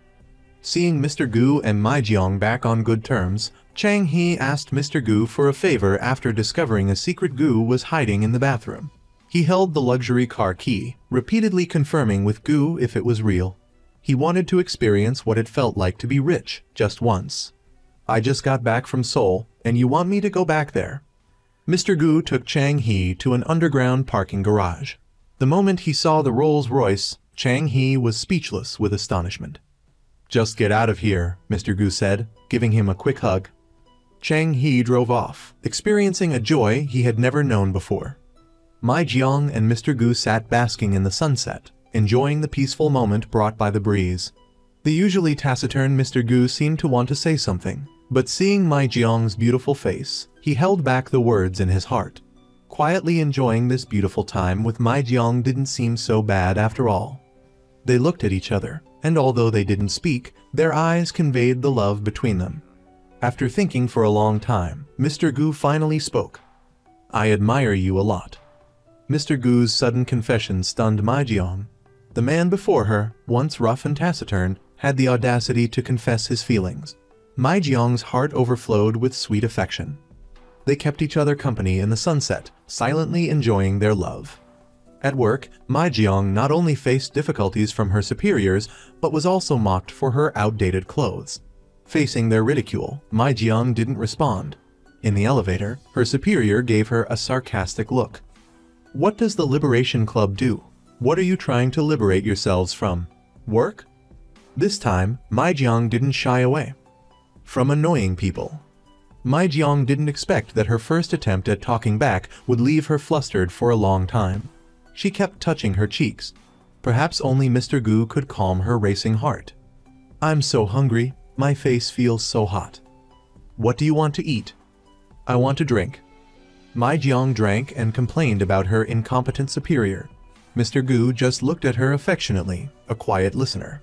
Seeing Mr. Gu and Mai Jiang back on good terms, Chang He asked Mr. Gu for a favor after discovering a secret Gu was hiding in the bathroom. He held the luxury car key, repeatedly confirming with Gu if it was real. He wanted to experience what it felt like to be rich, just once. I just got back from Seoul, and you want me to go back there? Mr. Gu took Chang He to an underground parking garage. The moment he saw the Rolls-Royce, Chang He was speechless with astonishment. Just get out of here, Mr. Gu said, giving him a quick hug. Chang He drove off, experiencing a joy he had never known before. Mai Jiang and Mr. Gu sat basking in the sunset, enjoying the peaceful moment brought by the breeze. The usually taciturn Mr. Gu seemed to want to say something, But seeing Mai Jiang's beautiful face, he held back the words in his heart. Quietly enjoying this beautiful time with Mai Jiang didn't seem so bad after all. They looked at each other, and although they didn't speak, their eyes conveyed the love between them. After thinking for a long time, Mr. Gu finally spoke. "I admire you a lot." Mr. Gu's sudden confession stunned Mai Jiang. The man before her, once rough and taciturn, had the audacity to confess his feelings. Mai Jiang's heart overflowed with sweet affection. They kept each other company in the sunset, silently enjoying their love. At work, Mai Jiang not only faced difficulties from her superiors, but was also mocked for her outdated clothes. Facing their ridicule, Mai Jiang didn't respond. In the elevator, her superior gave her a sarcastic look. "What does the Liberation Club do? What are you trying to liberate yourselves from? Work?" This time, Mai Jiang didn't shy away from annoying people. Mai Jiang didn't expect that her first attempt at talking back would leave her flustered for a long time. She kept touching her cheeks. Perhaps only Mr. Gu could calm her racing heart. "I'm so hungry, my face feels so hot." "What do you want to eat?" "I want to drink." Mai Jiang drank and complained about her incompetent superior. Mr. Gu just looked at her affectionately, a quiet listener.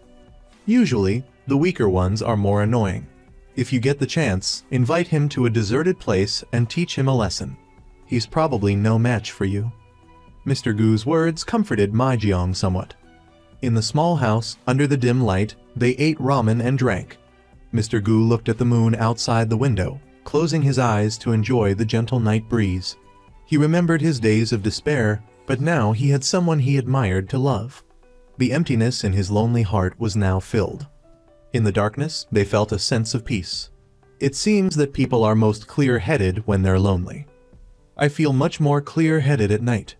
Usually, the weaker ones are more annoying. If you get the chance, invite him to a deserted place and teach him a lesson. He's probably no match for you. Mr. Gu's words comforted Mai Jiang somewhat. In the small house, under the dim light, they ate ramen and drank. Mr. Gu looked at the moon outside the window, closing his eyes to enjoy the gentle night breeze. He remembered his days of despair, but now he had someone he admired to love. The emptiness in his lonely heart was now filled. In the darkness, they felt a sense of peace. It seems that people are most clear-headed when they're lonely. I feel much more clear-headed at night.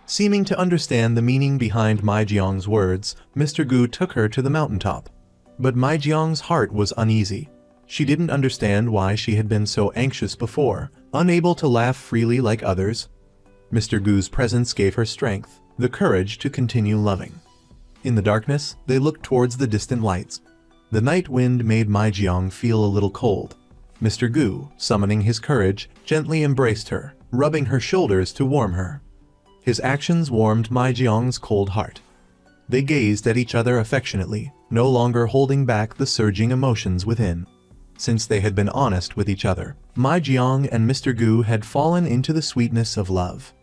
Seeming to understand the meaning behind Mai Jiang's words, Mr. Gu took her to the mountaintop. But Mai Jiang's heart was uneasy. She didn't understand why she had been so anxious before, unable to laugh freely like others. Mr. Gu's presence gave her strength, the courage to continue loving. In the darkness, they looked towards the distant lights. The night wind made Mai Jiang feel a little cold. Mr. Gu, summoning his courage, gently embraced her, rubbing her shoulders to warm her. His actions warmed Mai Jiang's cold heart. They gazed at each other affectionately, no longer holding back the surging emotions within. Since they had been honest with each other, Mai Jiang and Mr. Gu had fallen into the sweetness of love.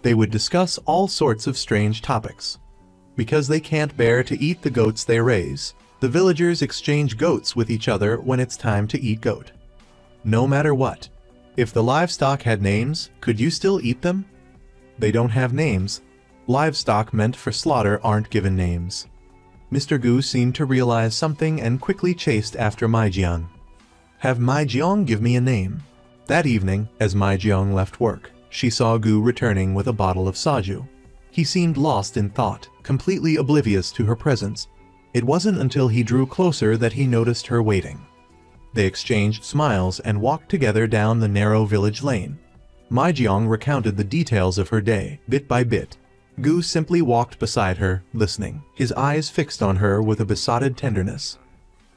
They would discuss all sorts of strange topics. Because they can't bear to eat the goats they raise, the villagers exchange goats with each other when it's time to eat goat. No matter what. If the livestock had names, could you still eat them? They don't have names. Livestock meant for slaughter aren't given names. Mr. Gu seemed to realize something and quickly chased after Mai Jiang. "Have Mai Jiang give me a name." That evening, as Mai Jiang left work, she saw Gu returning with a bottle of soju. He seemed lost in thought, completely oblivious to her presence. It wasn't until he drew closer that he noticed her waiting. They exchanged smiles and walked together down the narrow village lane. Mai Jiang recounted the details of her day, bit by bit. Gu simply walked beside her, listening, his eyes fixed on her with a besotted tenderness.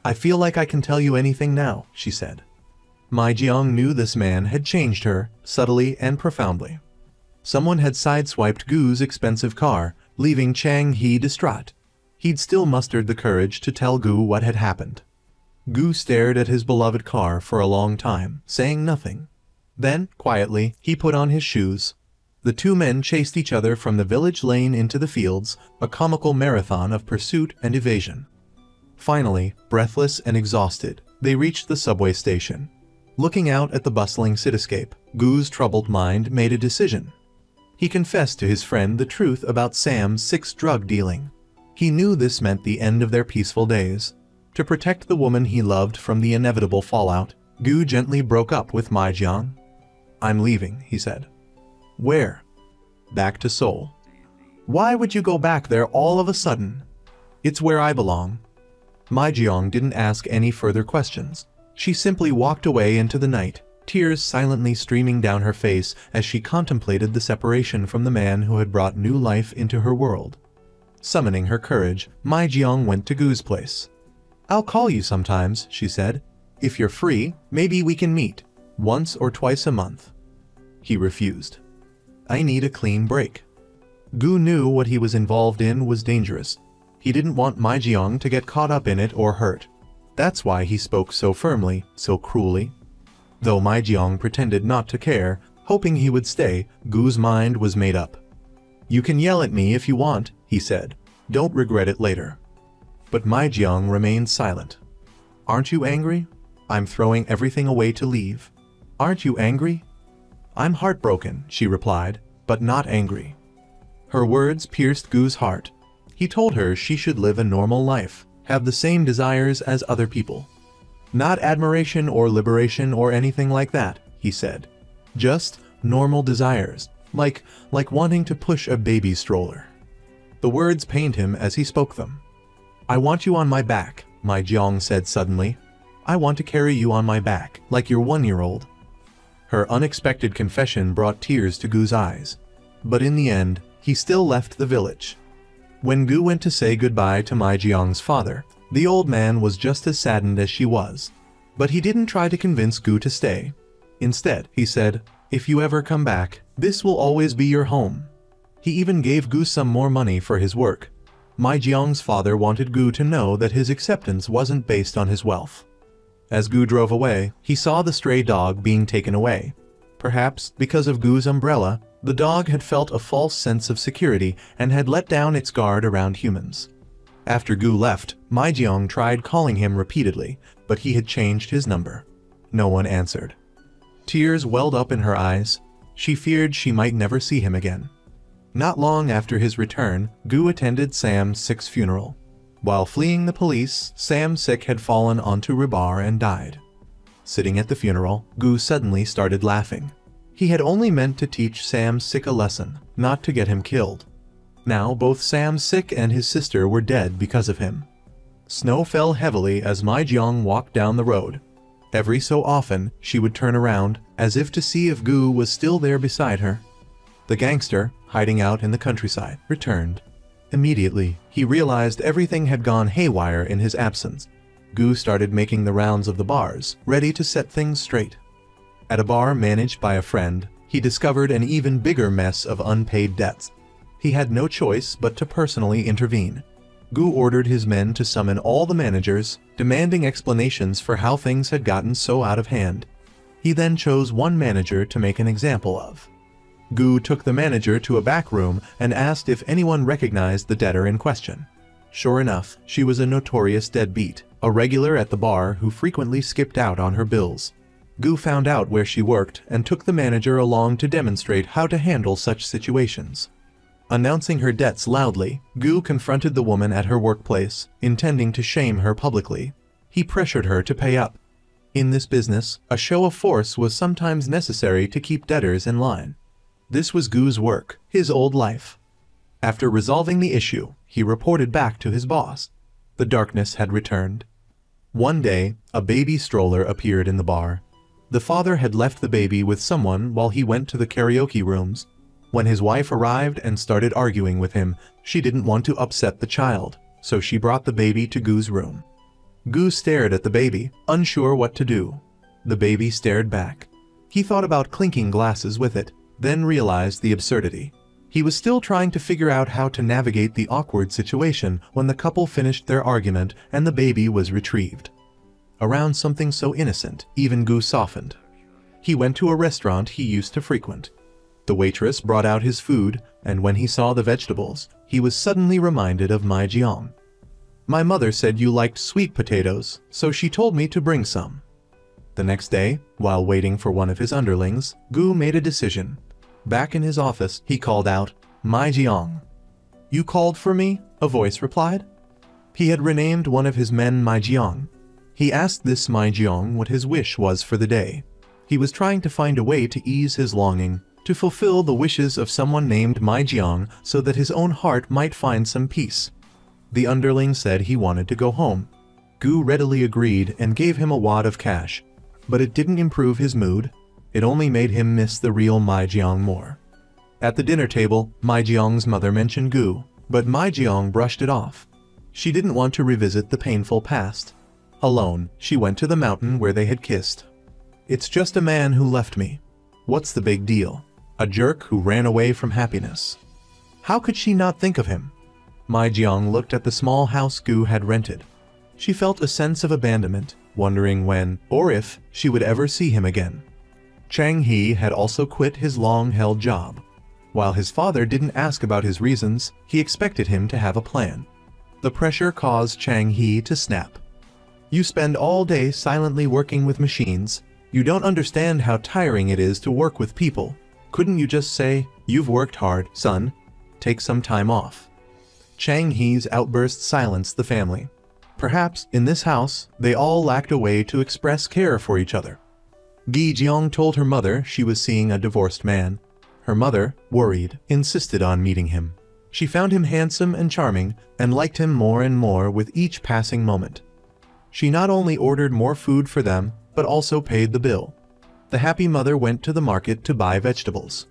"I feel like I can tell you anything now," she said. Mai Jiang knew this man had changed her, subtly and profoundly. Someone had sideswiped Gu's expensive car, leaving Chang He distraught. He'd still mustered the courage to tell Gu what had happened. Gu stared at his beloved car for a long time, saying nothing. Then, quietly, he put on his shoes. The two men chased each other from the village lane into the fields, a comical marathon of pursuit and evasion. Finally, breathless and exhausted, they reached the subway station. Looking out at the bustling cityscape, Gu's troubled mind made a decision. He confessed to his friend the truth about Sam's 6 drug dealing. He knew this meant the end of their peaceful days. To protect the woman he loved from the inevitable fallout, Gu gently broke up with Mai Jiang. "I'm leaving," he said. "Where?" "Back to Seoul." "Why would you go back there all of a sudden?" "It's where I belong." Mai Jiang didn't ask any further questions. She simply walked away into the night, tears silently streaming down her face as she contemplated the separation from the man who had brought new life into her world. Summoning her courage, Mai Jiang went to Gu's place. "I'll call you sometimes," she said. If you're free, maybe we can meet, once or twice a month. He refused. I need a clean break. Gu knew what he was involved in was dangerous. He didn't want Mai Jiang to get caught up in it or hurt. That's why he spoke so firmly, so cruelly. Though Mai Jiang pretended not to care, hoping he would stay, Gu's mind was made up. You can yell at me if you want, he said. Don't regret it later. But Mai Jiang remained silent. Aren't you angry? I'm throwing everything away to leave. Aren't you angry? I'm heartbroken, she replied, but not angry. Her words pierced Gu's heart. He told her she should live a normal life, have the same desires as other people. Not admiration or liberation or anything like that, he said. Just normal desires, like wanting to push a baby stroller. The words pained him as he spoke them. I want you on my back, Mai Jiang said suddenly. I want to carry you on my back, like your 1-year-old. Her unexpected confession brought tears to Gu's eyes. But in the end, he still left the village. When Gu went to say goodbye to Mai Jiang's father, the old man was just as saddened as she was. But he didn't try to convince Gu to stay. Instead, he said, if you ever come back, this will always be your home. He even gave Gu some more money for his work. Mai Jiang's father wanted Gu to know that his acceptance wasn't based on his wealth. As Gu drove away, he saw the stray dog being taken away. Perhaps because of Gu's umbrella, the dog had felt a false sense of security and had let down its guard around humans. After Gu left, Mai Jiang tried calling him repeatedly, but he had changed his number. No one answered. Tears welled up in her eyes. She feared she might never see him again. Not long after his return, Gu attended Sam's Sik's funeral. While fleeing the police, Sam Sik had fallen onto rebar and died. Sitting at the funeral, Gu suddenly started laughing. He had only meant to teach Sam Sik a lesson, not to get him killed. Now both Sam Sik and his sister were dead because of him. Snow fell heavily as Mai Jiang walked down the road. Every so often, she would turn around, as if to see if Gu was still there beside her. The gangster, hiding out in the countryside, returned. Immediately, he realized everything had gone haywire in his absence. Gu started making the rounds of the bars, ready to set things straight. At a bar managed by a friend, he discovered an even bigger mess of unpaid debts. He had no choice but to personally intervene. Gu ordered his men to summon all the managers, demanding explanations for how things had gotten so out of hand. He then chose one manager to make an example of. Gu took the manager to a back room and asked if anyone recognized the debtor in question. Sure enough, she was a notorious deadbeat, a regular at the bar who frequently skipped out on her bills. Gu found out where she worked and took the manager along to demonstrate how to handle such situations. Announcing her debts loudly, Gu confronted the woman at her workplace, intending to shame her publicly. He pressured her to pay up. In this business, a show of force was sometimes necessary to keep debtors in line. This was Gu's work, his old life. After resolving the issue, he reported back to his boss. The darkness had returned. One day, a baby stroller appeared in the bar. The father had left the baby with someone while he went to the karaoke rooms. When his wife arrived and started arguing with him, she didn't want to upset the child, so she brought the baby to Gu's room. Gu stared at the baby, unsure what to do. The baby stared back. He thought about clinking glasses with it, then realized the absurdity. He was still trying to figure out how to navigate the awkward situation when the couple finished their argument and the baby was retrieved. Around something so innocent, even Gu softened. He went to a restaurant he used to frequent. The waitress brought out his food, and when he saw the vegetables, he was suddenly reminded of Mai Jiang. My mother said you liked sweet potatoes, so she told me to bring some. The next day, while waiting for one of his underlings, Gu made a decision. Back in his office, he called out, Mai Jiang. You called for me? A voice replied. He had renamed one of his men Mai Jiang. He asked this Mai Jiang what his wish was for the day. He was trying to find a way to ease his longing, to fulfill the wishes of someone named Mai Jiang so that his own heart might find some peace. The underling said he wanted to go home. Gu readily agreed and gave him a wad of cash. But it didn't improve his mood. It only made him miss the real Mai Jiang more. At the dinner table, Mai Jiang's mother mentioned Gu, but Mai Jiang brushed it off. She didn't want to revisit the painful past. Alone, she went to the mountain where they had kissed. It's just a man who left me. What's the big deal? A jerk who ran away from happiness. How could she not think of him? Mai Jiang looked at the small house Gu had rented. She felt a sense of abandonment, wondering when, or if, she would ever see him again. Chang He had also quit his long-held job. While his father didn't ask about his reasons, he expected him to have a plan. The pressure caused Chang He to snap. You spend all day silently working with machines. You don't understand how tiring it is to work with people. Couldn't you just say, "You've worked hard, son. Take some time off"? Chang He's outburst silenced the family. Perhaps, in this house, they all lacked a way to express care for each other. Gi Jiang told her mother she was seeing a divorced man. Her mother, worried, insisted on meeting him. She found him handsome and charming, and liked him more and more with each passing moment. She not only ordered more food for them, but also paid the bill. The happy mother went to the market to buy vegetables.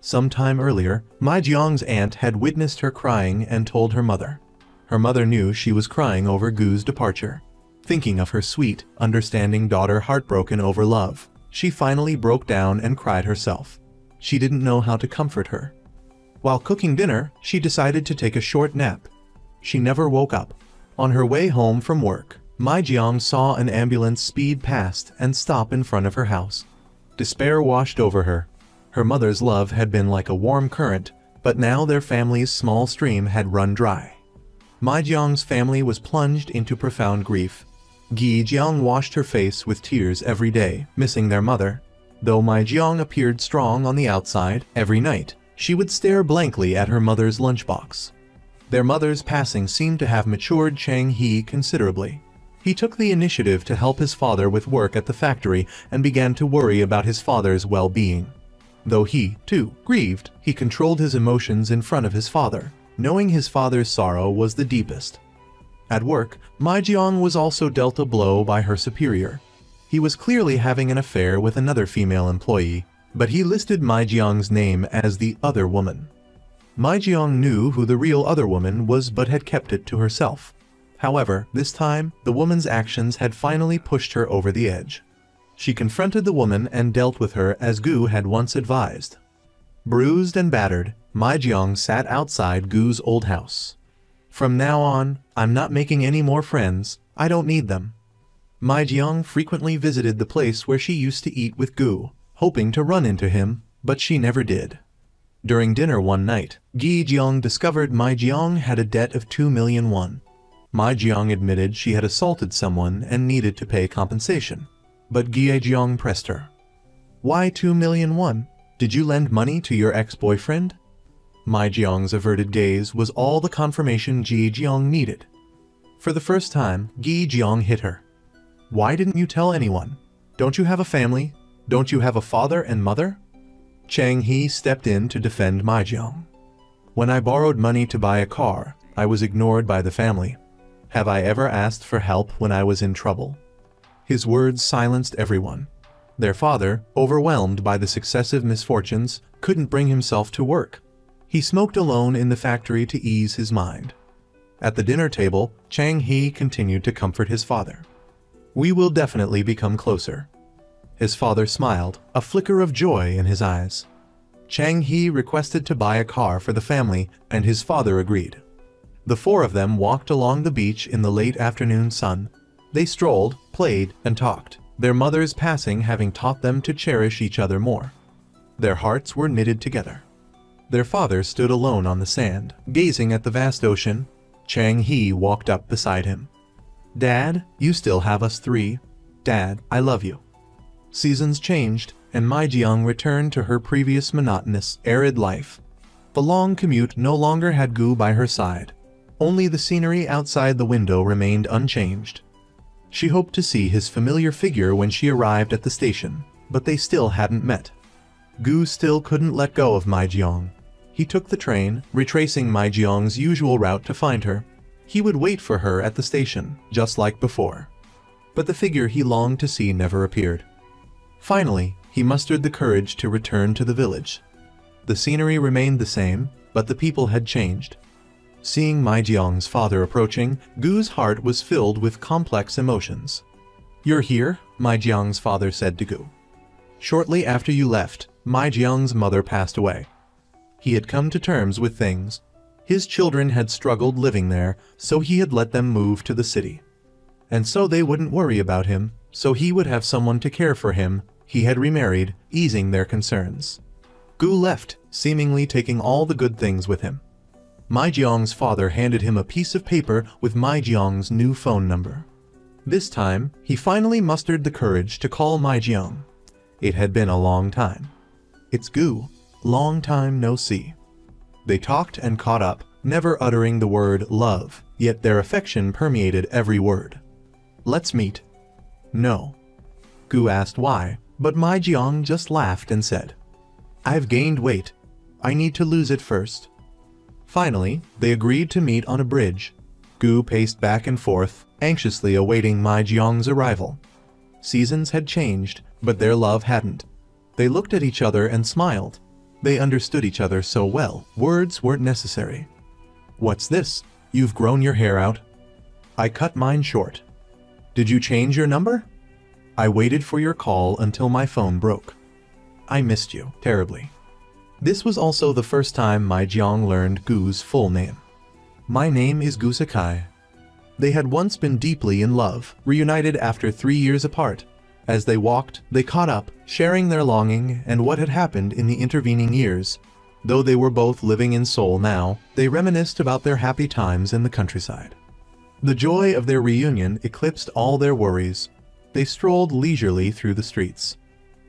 Sometime earlier, Mai Jiang's aunt had witnessed her crying and told her mother. Her mother knew she was crying over Gu's departure. Thinking of her sweet, understanding daughter heartbroken over love, she finally broke down and cried herself. She didn't know how to comfort her. While cooking dinner, she decided to take a short nap. She never woke up. On her way home from work, Mai Jiang saw an ambulance speed past and stop in front of her house. Despair washed over her. Her mother's love had been like a warm current, but now their family's small stream had run dry. Mai Jiang's family was plunged into profound grief. Gi Jiang washed her face with tears every day, missing their mother. Though Mai Jiang appeared strong on the outside, every night, she would stare blankly at her mother's lunchbox. Their mother's passing seemed to have matured Chang He considerably. He took the initiative to help his father with work at the factory and began to worry about his father's well-being. Though he, too, grieved, he controlled his emotions in front of his father, knowing his father's sorrow was the deepest. At work, Mai Jiang was also dealt a blow by her superior. He was clearly having an affair with another female employee, but he listed Mai Jiang's name as the other woman. Mai Jiang knew who the real other woman was but had kept it to herself. However, this time, the woman's actions had finally pushed her over the edge. She confronted the woman and dealt with her as Gu had once advised. Bruised and battered, Mai Jiang sat outside Gu's old house. From now on, I'm not making any more friends. I don't need them. Mai Jiang frequently visited the place where she used to eat with Gu, hoping to run into him, but she never did. During dinner one night, Gi Jiang discovered Mai Jiang had a debt of 2 million won. Mai Jiang admitted she had assaulted someone and needed to pay compensation. But Gi Jiang pressed her. Why 2 million won? Did you lend money to your ex-boyfriend? Mai Jiang's averted gaze was all the confirmation Gi Jiang needed. For the first time, Gi Jiang hit her. Why didn't you tell anyone? Don't you have a family? Don't you have a father and mother? Chang He stepped in to defend Mai Jiang. When I borrowed money to buy a car, I was ignored by the family. Have I ever asked for help when I was in trouble? His words silenced everyone. Their father, overwhelmed by the successive misfortunes, couldn't bring himself to work. He smoked alone in the factory to ease his mind. At the dinner table, Chang He continued to comfort his father. We will definitely become closer. His father smiled, a flicker of joy in his eyes. Chang He requested to buy a car for the family, and his father agreed. The four of them walked along the beach in the late afternoon sun. They strolled, played, and talked, their mothers passing having taught them to cherish each other more. Their hearts were knitted together. Their father stood alone on the sand, gazing at the vast ocean. Chang He walked up beside him. Dad, you still have us three. Dad, I love you. Seasons changed, and Mai Jiang returned to her previous monotonous, arid life. The long commute no longer had Gu by her side. Only the scenery outside the window remained unchanged. She hoped to see his familiar figure when she arrived at the station, but they still hadn't met. Gu still couldn't let go of Mai Jiang. He took the train, retracing Mai Jiang's usual route to find her. He would wait for her at the station, just like before. But the figure he longed to see never appeared. Finally, he mustered the courage to return to the village. The scenery remained the same, but the people had changed. Seeing Mai Jiang's father approaching, Gu's heart was filled with complex emotions. "You're here?" Mai Jiang's father said to Gu. "Shortly after you left, Mai Jiang's mother passed away. He had come to terms with things. His children had struggled living there, so he had let them move to the city. And so they wouldn't worry about him, so he would have someone to care for him. He had remarried, easing their concerns." Gu left, seemingly taking all the good things with him. Mai Jiang's father handed him a piece of paper with Mai Jiang's new phone number. This time, he finally mustered the courage to call Mai Jiang. It had been a long time. "It's Gu. Long time no see." They talked and caught up, never uttering the word love, yet their affection permeated every word. "Let's meet." "No." Gu asked why, but Mai Jiang just laughed and said, "I've gained weight. I need to lose it first." Finally, they agreed to meet on a bridge. Gu paced back and forth, anxiously awaiting Mai Jiang's arrival. Seasons had changed, but their love hadn't. They looked at each other and smiled. They understood each other so well, words weren't necessary. "What's this? You've grown your hair out." "I cut mine short." "Did you change your number?" "I waited for your call until my phone broke." "I missed you terribly." This was also the first time Mai Jiang learned Gu's full name. "My name is Gu Sakai." They had once been deeply in love, reunited after 3 years apart. As they walked, they caught up, sharing their longing and what had happened in the intervening years. Though they were both living in Seoul now, they reminisced about their happy times in the countryside. The joy of their reunion eclipsed all their worries. They strolled leisurely through the streets.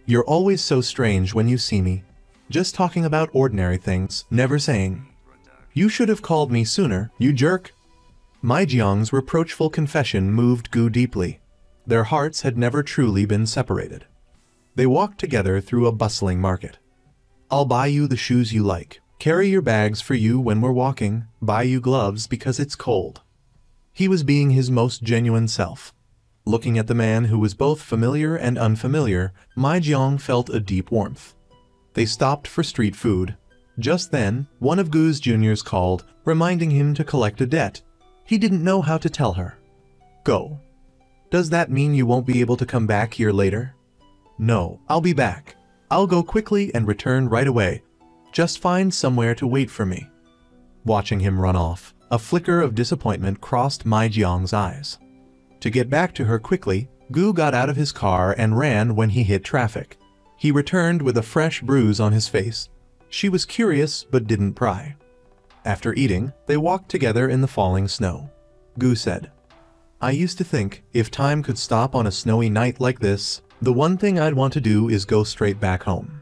"You're always so strange when you see me. Just talking about ordinary things, never saying, 'You should have called me sooner, you jerk.'" Mai Jiang's reproachful confession moved Gu deeply. Their hearts had never truly been separated. They walked together through a bustling market. "I'll buy you the shoes you like, carry your bags for you when we're walking, buy you gloves because it's cold." He was being his most genuine self. Looking at the man who was both familiar and unfamiliar, Mai Jiang felt a deep warmth. They stopped for street food. Just then, one of Gu's juniors called, reminding him to collect a debt. He didn't know how to tell her. "Go." "Does that mean you won't be able to come back here later?" "No, I'll be back. I'll go quickly and return right away. Just find somewhere to wait for me." Watching him run off, a flicker of disappointment crossed Mai Jiang's eyes. To get back to her quickly, Gu got out of his car and ran when he hit traffic. He returned with a fresh bruise on his face. She was curious but didn't pry. After eating, they walked together in the falling snow. Gu said, "I used to think, if time could stop on a snowy night like this, the one thing I'd want to do is go straight back home."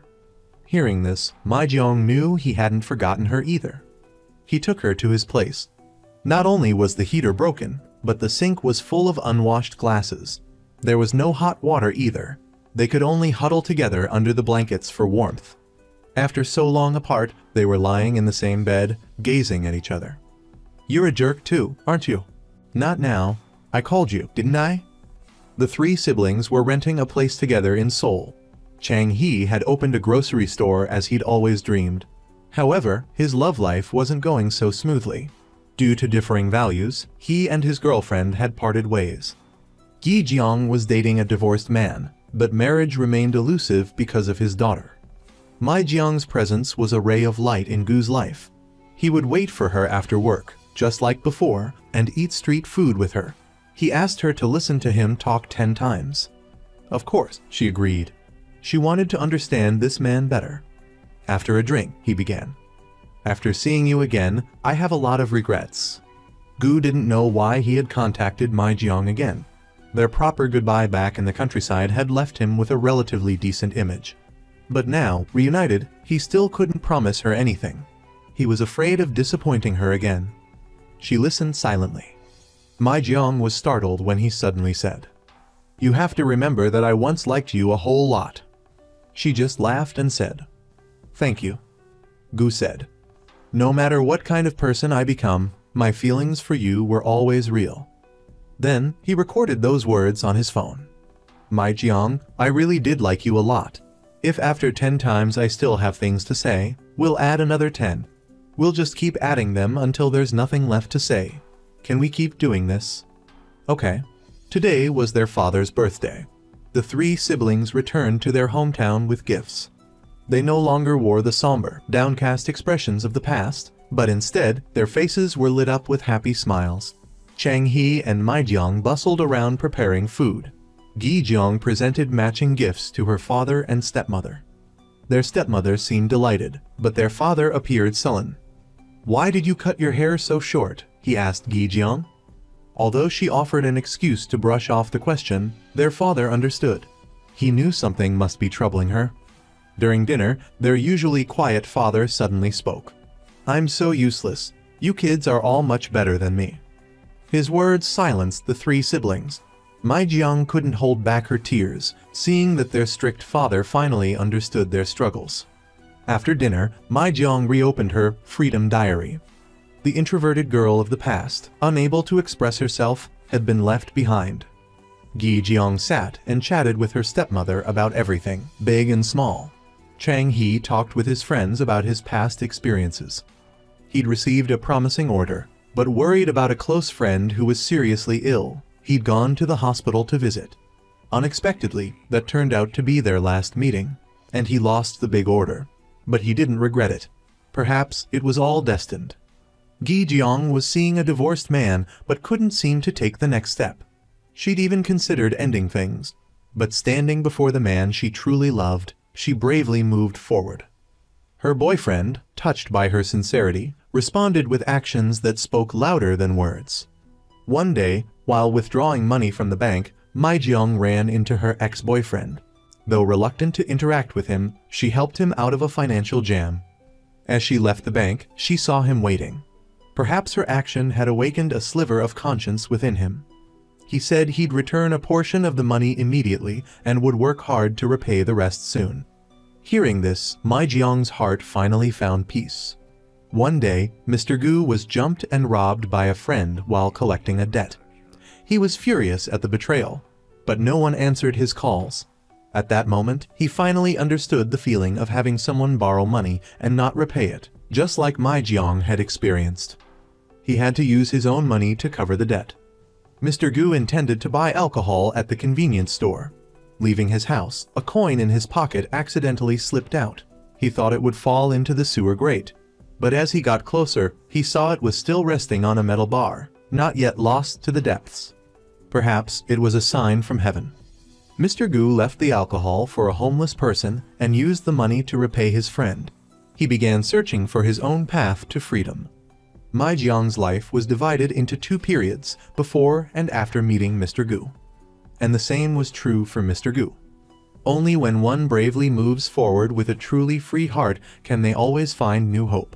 Hearing this, Mai Jiang knew he hadn't forgotten her either. He took her to his place. Not only was the heater broken, but the sink was full of unwashed glasses. There was no hot water either. They could only huddle together under the blankets for warmth. After so long apart, they were lying in the same bed, gazing at each other. "You're a jerk too, aren't you?" "Not now. I called you, didn't I?" The three siblings were renting a place together in Seoul. Chang Hee had opened a grocery store as he'd always dreamed. However, his love life wasn't going so smoothly. Due to differing values, he and his girlfriend had parted ways. Yi Jiang was dating a divorced man, but marriage remained elusive because of his daughter. Mai Jiang's presence was a ray of light in Gu's life. He would wait for her after work, just like before, and eat street food with her. He asked her to listen to him talk 10 times. Of course, she agreed. She wanted to understand this man better. After a drink, he began. "After seeing you again, I have a lot of regrets." Gu didn't know why he had contacted Mai Jiang again. Their proper goodbye back in the countryside had left him with a relatively decent image. But now, reunited, he still couldn't promise her anything. He was afraid of disappointing her again. She listened silently. Mai Jiang was startled when he suddenly said, "You have to remember that I once liked you a whole lot." She just laughed and said, "Thank you." Gu said, "No matter what kind of person I become, my feelings for you were always real." Then, he recorded those words on his phone. "Mai Jiang, I really did like you a lot. If after 10 times I still have things to say, we'll add another 10. We'll just keep adding them until there's nothing left to say. Can we keep doing this? Okay. Today was their father's birthday. The three siblings returned to their hometown with gifts. They no longer wore the somber, downcast expressions of the past, but instead, their faces were lit up with happy smiles. Chang He and Mai Jiang bustled around preparing food. Gi Jiang presented matching gifts to her father and stepmother. Their stepmother seemed delighted, but their father appeared sullen. "Why did you cut your hair so short?" he asked Gi Jiang. Although she offered an excuse to brush off the question, their father understood. He knew something must be troubling her. During dinner, their usually quiet father suddenly spoke. "I'm so useless. You kids are all much better than me." His words silenced the three siblings. Mai Jiang couldn't hold back her tears, seeing that their strict father finally understood their struggles. After dinner, Mai Jiang reopened her Freedom Diary. The introverted girl of the past, unable to express herself, had been left behind. Gi Jiang sat and chatted with her stepmother about everything, big and small. Chang He talked with his friends about his past experiences. He'd received a promising order, but worried about a close friend who was seriously ill. He'd gone to the hospital to visit. Unexpectedly, that turned out to be their last meeting, and he lost the big order. But he didn't regret it. Perhaps it was all destined. Gi Jiang was seeing a divorced man but couldn't seem to take the next step. She'd even considered ending things. But standing before the man she truly loved, she bravely moved forward. Her boyfriend, touched by her sincerity, responded with actions that spoke louder than words. One day, while withdrawing money from the bank, Mai Jiang ran into her ex-boyfriend. Though reluctant to interact with him, she helped him out of a financial jam. As she left the bank, she saw him waiting. Perhaps her action had awakened a sliver of conscience within him. He said he'd return a portion of the money immediately and would work hard to repay the rest soon. Hearing this, Mai Jiang's heart finally found peace. One day, Mr. Gu was jumped and robbed by a friend while collecting a debt. He was furious at the betrayal, but no one answered his calls. At that moment, he finally understood the feeling of having someone borrow money and not repay it, just like Mai Jiang had experienced. He had to use his own money to cover the debt. Mr. Gu intended to buy alcohol at the convenience store. Leaving his house, a coin in his pocket accidentally slipped out. He thought it would fall into the sewer grate. But as he got closer, he saw it was still resting on a metal bar, not yet lost to the depths. Perhaps it was a sign from heaven. Mr. Gu left the alcohol for a homeless person and used the money to repay his friend. He began searching for his own path to freedom. Mai Jiang's life was divided into two periods, before and after meeting Mr. Gu. And the same was true for Mr. Gu. Only when one bravely moves forward with a truly free heart can they always find new hope.